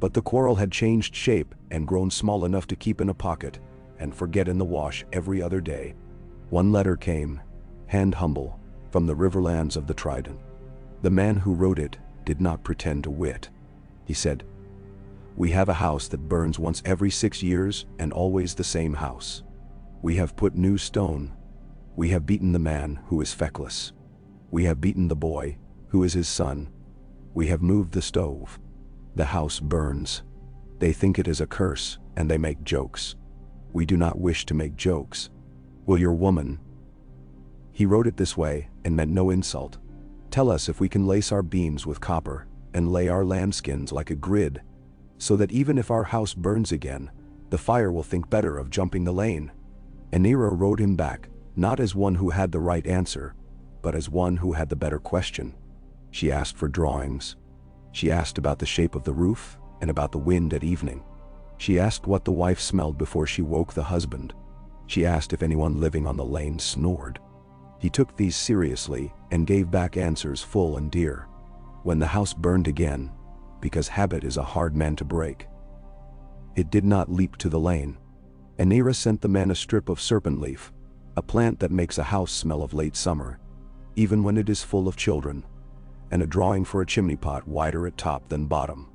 S1: But the quarrel had changed shape and grown small enough to keep in a pocket and forget in the wash every other day. One letter came, hand humble, from the riverlands of the Trident. The man who wrote it did not pretend to wit. He said, "We have a house that burns once every 6 years and always the same house. We have put new stone. We have beaten the man who is feckless. We have beaten the boy who is his son. We have moved the stove. The house burns. They think it is a curse and they make jokes. We do not wish to make jokes. Will your woman—" He wrote it this way and meant no insult. "Tell us if we can lace our beams with copper and lay our lambskins like a grid, so that even if our house burns again, the fire will think better of jumping the lane." Anira wrote him back, not as one who had the right answer, but as one who had the better question. She asked for drawings. She asked about the shape of the roof and about the wind at evening. She asked what the wife smelled before she woke the husband. She asked if anyone living on the lane snored. He took these seriously and gave back answers full and dear. When the house burned again, because habit is a hard man to break, it did not leap to the lane. Anira sent the man a strip of serpent leaf, a plant that makes a house smell of late summer, even when it is full of children, and a drawing for a chimney pot wider at top than bottom.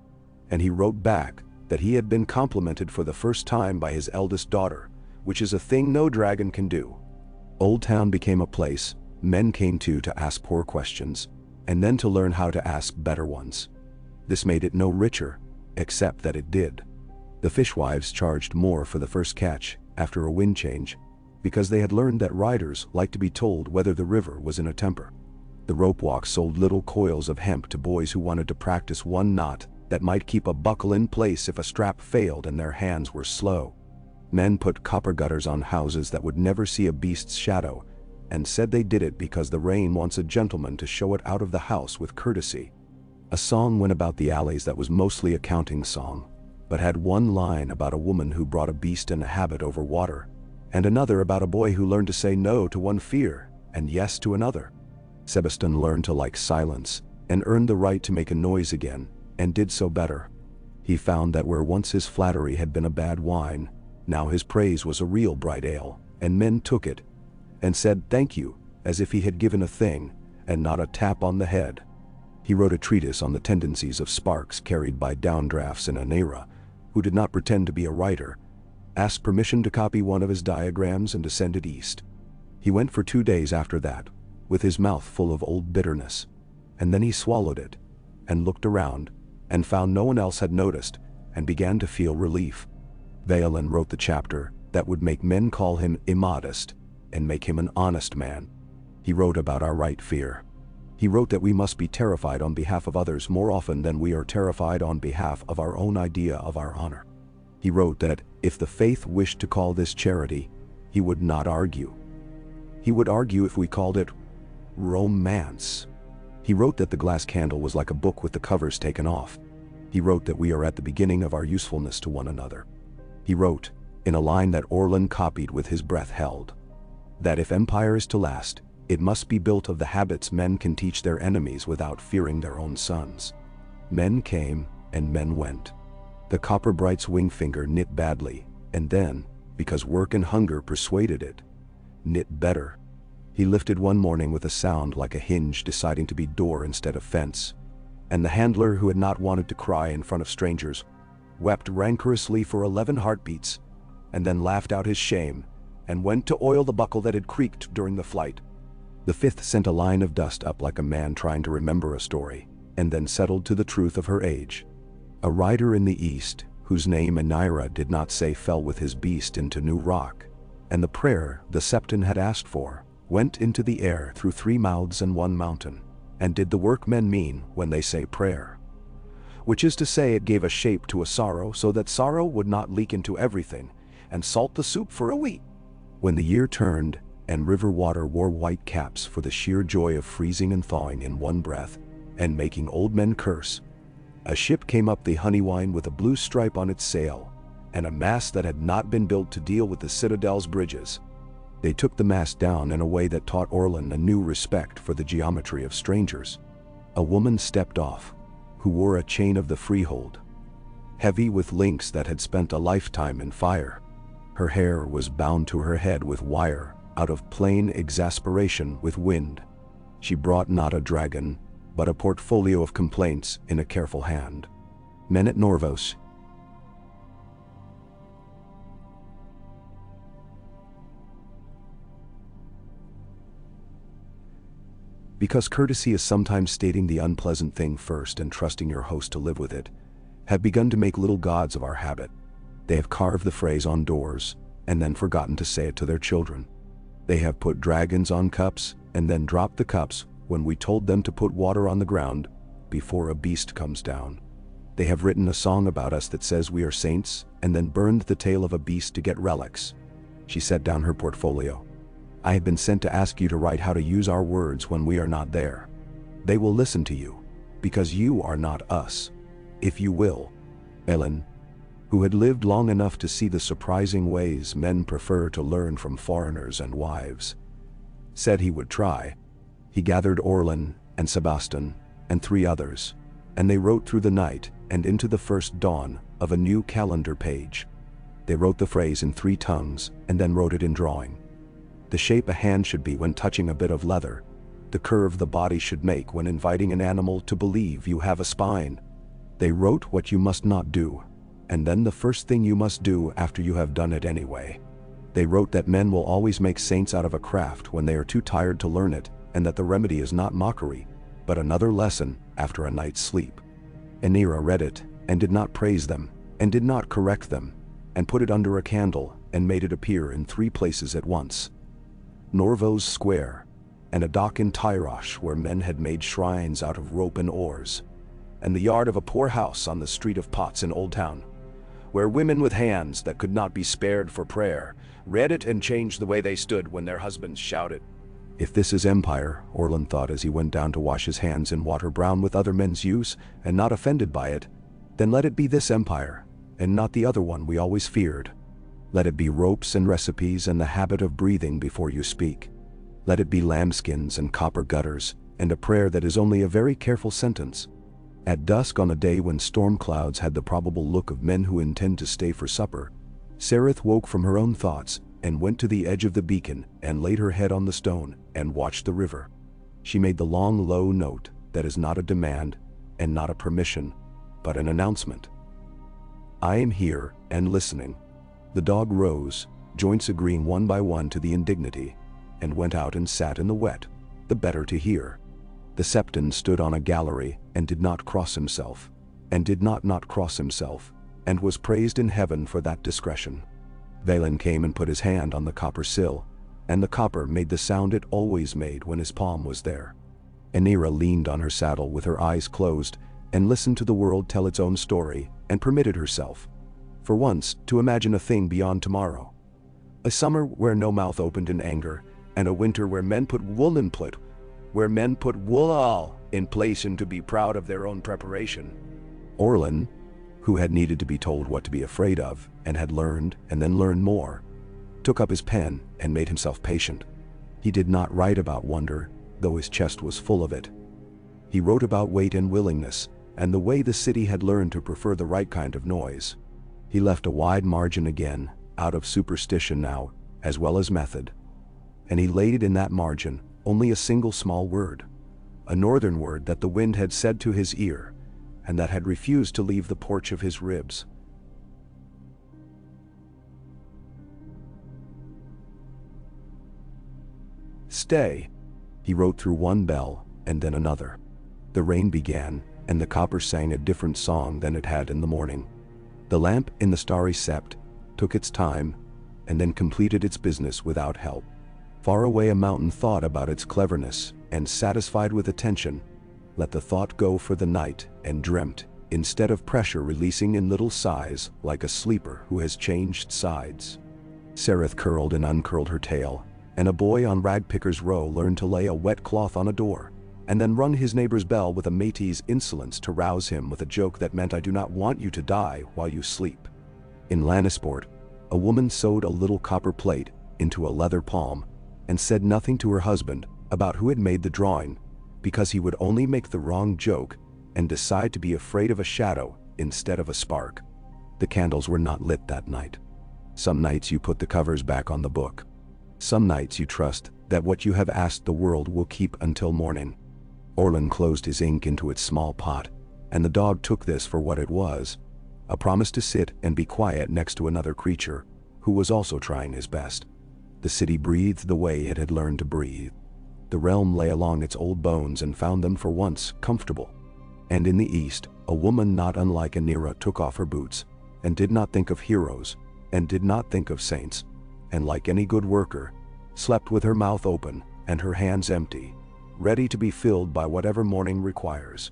S1: And he wrote back that he had been complimented for the first time by his eldest daughter, which is a thing no dragon can do. Old Town became a place men came to ask poor questions, and then to learn how to ask better ones. This made it no richer, except that it did. The fishwives charged more for the first catch after a wind change, because they had learned that riders liked to be told whether the river was in a temper. The rope walk sold little coils of hemp to boys who wanted to practice one knot that might keep a buckle in place if a strap failed and their hands were slow. Men put copper gutters on houses that would never see a beast's shadow, and said they did it because the rain wants a gentleman to show it out of the house with courtesy. A song went about the alleys that was mostly a counting song, but had one line about a woman who brought a beast and a habit over water, and another about a boy who learned to say no to one fear and yes to another. Sebastan learned to like silence and earned the right to make a noise again, and did so better. He found that where once his flattery had been a bad wine, now his praise was a real bright ale, and men took it and said thank you as if he had given a thing and not a tap on the head. He wrote a treatise on the tendencies of sparks carried by downdrafts in Anira, who did not pretend to be a writer, asked permission to copy one of his diagrams and to send it east. He went for 2 days after that, with his mouth full of old bitterness, and then he swallowed it and looked around and found no one else had noticed and began to feel relief. Valyria wrote the chapter that would make men call him immodest and make him an honest man. He wrote about our right fear. He wrote that we must be terrified on behalf of others more often than we are terrified on behalf of our own idea of our honor. He wrote that if the faith wished to call this charity, he would not argue. He would argue if we called it romance. He wrote that the glass candle was like a book with the covers taken off. He wrote that we are at the beginning of our usefulness to one another. He wrote, in a line that Orland copied with his breath held, that if empire is to last, it must be built of the habits men can teach their enemies without fearing their own sons. Men came and men went. The copper bright's wing finger knit badly, and then, because work and hunger persuaded it, knit better. He lifted one morning with a sound like a hinge deciding to be door instead of fence. And the handler, who had not wanted to cry in front of strangers, wept rancorously for 11 heartbeats, and then laughed out his shame, and went to oil the buckle that had creaked during the flight. The fifth sent a line of dust up like a man trying to remember a story, and then settled to the truth of her age. A rider in the east, whose name Anira did not say, fell with his beast into new rock, and the prayer the septon had asked for went into the air through 3 mouths and 1 mountain, and did the work men mean when they say prayer. Which is to say, it gave a shape to a sorrow so that sorrow would not leak into everything, and salt the soup for a week. When the year turned, and river water wore white caps for the sheer joy of freezing and thawing in one breath, and making old men curse, a ship came up the Honeywine with a blue stripe on its sail, and a mast that had not been built to deal with the citadel's bridges. They took the mast down in a way that taught Orland a new respect for the geometry of strangers. A woman stepped off, who wore a chain of the freehold, heavy with links that had spent a lifetime in fire. Her hair was bound to her head with wire, out of plain exasperation with wind. She brought not a dragon, but a portfolio of complaints in a careful hand. Men at Norvos. Because courtesy is sometimes stating the unpleasant thing first and trusting your host to live with it, have begun to make little gods of our habit. They have carved the phrase on doors, and then forgotten to say it to their children. They have put dragons on cups, and then dropped the cups when we told them to put water on the ground before a beast comes down. They have written a song about us that says we are saints, and then burned the tail of a beast to get relics. She set down her portfolio. I have been sent to ask you to write how to use our words when we are not there. They will listen to you, because you are not us. If you will. Ellen, who had lived long enough to see the surprising ways men prefer to learn from foreigners and wives, said he would try. He gathered Orland and Sebastian and 3 others, and they wrote through the night and into the first dawn of a new calendar page. They wrote the phrase in 3 tongues and then wrote it in drawing. The shape a hand should be when touching a bit of leather, the curve the body should make when inviting an animal to believe you have a spine. They wrote what you must not do, and then the first thing you must do after you have done it anyway. They wrote that men will always make saints out of a craft when they are too tired to learn it, and that the remedy is not mockery, but another lesson after a night's sleep. Anira read it, and did not praise them, and did not correct them, and put it under a candle, and made it appear in 3 places at once. Norvos Square, and a dock in Tyrosh where men had made shrines out of rope and oars, and the yard of a poor house on the Street of Pots in Old Town, where women with hands that could not be spared for prayer read it and changed the way they stood when their husbands shouted. If this is empire, Orland thought as he went down to wash his hands in water brown with other men's use, and not offended by it, then let it be this empire, and not the other one we always feared. Let it be ropes and recipes and the habit of breathing before you speak. Let it be lambskins and copper gutters, and a prayer that is only a very careful sentence. At dusk on a day when storm clouds had the probable look of men who intend to stay for supper, Sereth woke from her own thoughts and went to the edge of the beacon and laid her head on the stone and watched the river. She made the long, low note that is not a demand and not a permission, but an announcement. I am here and listening. The dog rose, joints agreeing one by one to the indignity, and went out and sat in the wet, the better to hear. The septon stood on a gallery and did not cross himself, and did not cross himself, and was praised in heaven for that discretion. Valen came and put his hand on the copper sill, and the copper made the sound it always made when his palm was there. Anira leaned on her saddle with her eyes closed and listened to the world tell its own story and permitted herself, for once, to imagine a thing beyond tomorrow. A summer where no mouth opened in anger, and a winter where men put wool in plate, where men put wool in place and to be proud of their own preparation. Orland, who had needed to be told what to be afraid of, and had learned and then learned more, took up his pen and made himself patient. He did not write about wonder, though his chest was full of it. He wrote about weight and willingness, and the way the city had learned to prefer the right kind of noise. He left a wide margin again, out of superstition now, as well as method. And he laid in that margin only a single small word, a northern word that the wind had said to his ear, and that had refused to leave the porch of his ribs. Stay, he wrote through one bell, and then another. The rain began, and the copper sang a different song than it had in the morning. The lamp in the starry sept took its time, and then completed its business without help. Far away a mountain thought about its cleverness, and satisfied with attention, let the thought go for the night, and dreamt, instead of pressure releasing in little sighs like a sleeper who has changed sides. Sereth curled and uncurled her tail, and a boy on Ragpicker's Row learned to lay a wet cloth on a door, and then rung his neighbor's bell with a Métis insolence to rouse him with a joke that meant, "I do not want you to die while you sleep." In Lannisport, a woman sewed a little copper plate into a leather palm and said nothing to her husband about who had made the drawing, because he would only make the wrong joke and decide to be afraid of a shadow instead of a spark. The candles were not lit that night. Some nights you put the covers back on the book. Some nights you trust that what you have asked the world will keep until morning. Orland closed his ink into its small pot, and the dog took this for what it was, a promise to sit and be quiet next to another creature who was also trying his best. The city breathed the way it had learned to breathe. The realm lay along its old bones and found them for once comfortable. And in the east, a woman not unlike Anira took off her boots, and did not think of heroes, and did not think of saints, and like any good worker, slept with her mouth open and her hands empty, ready to be filled by whatever morning requires.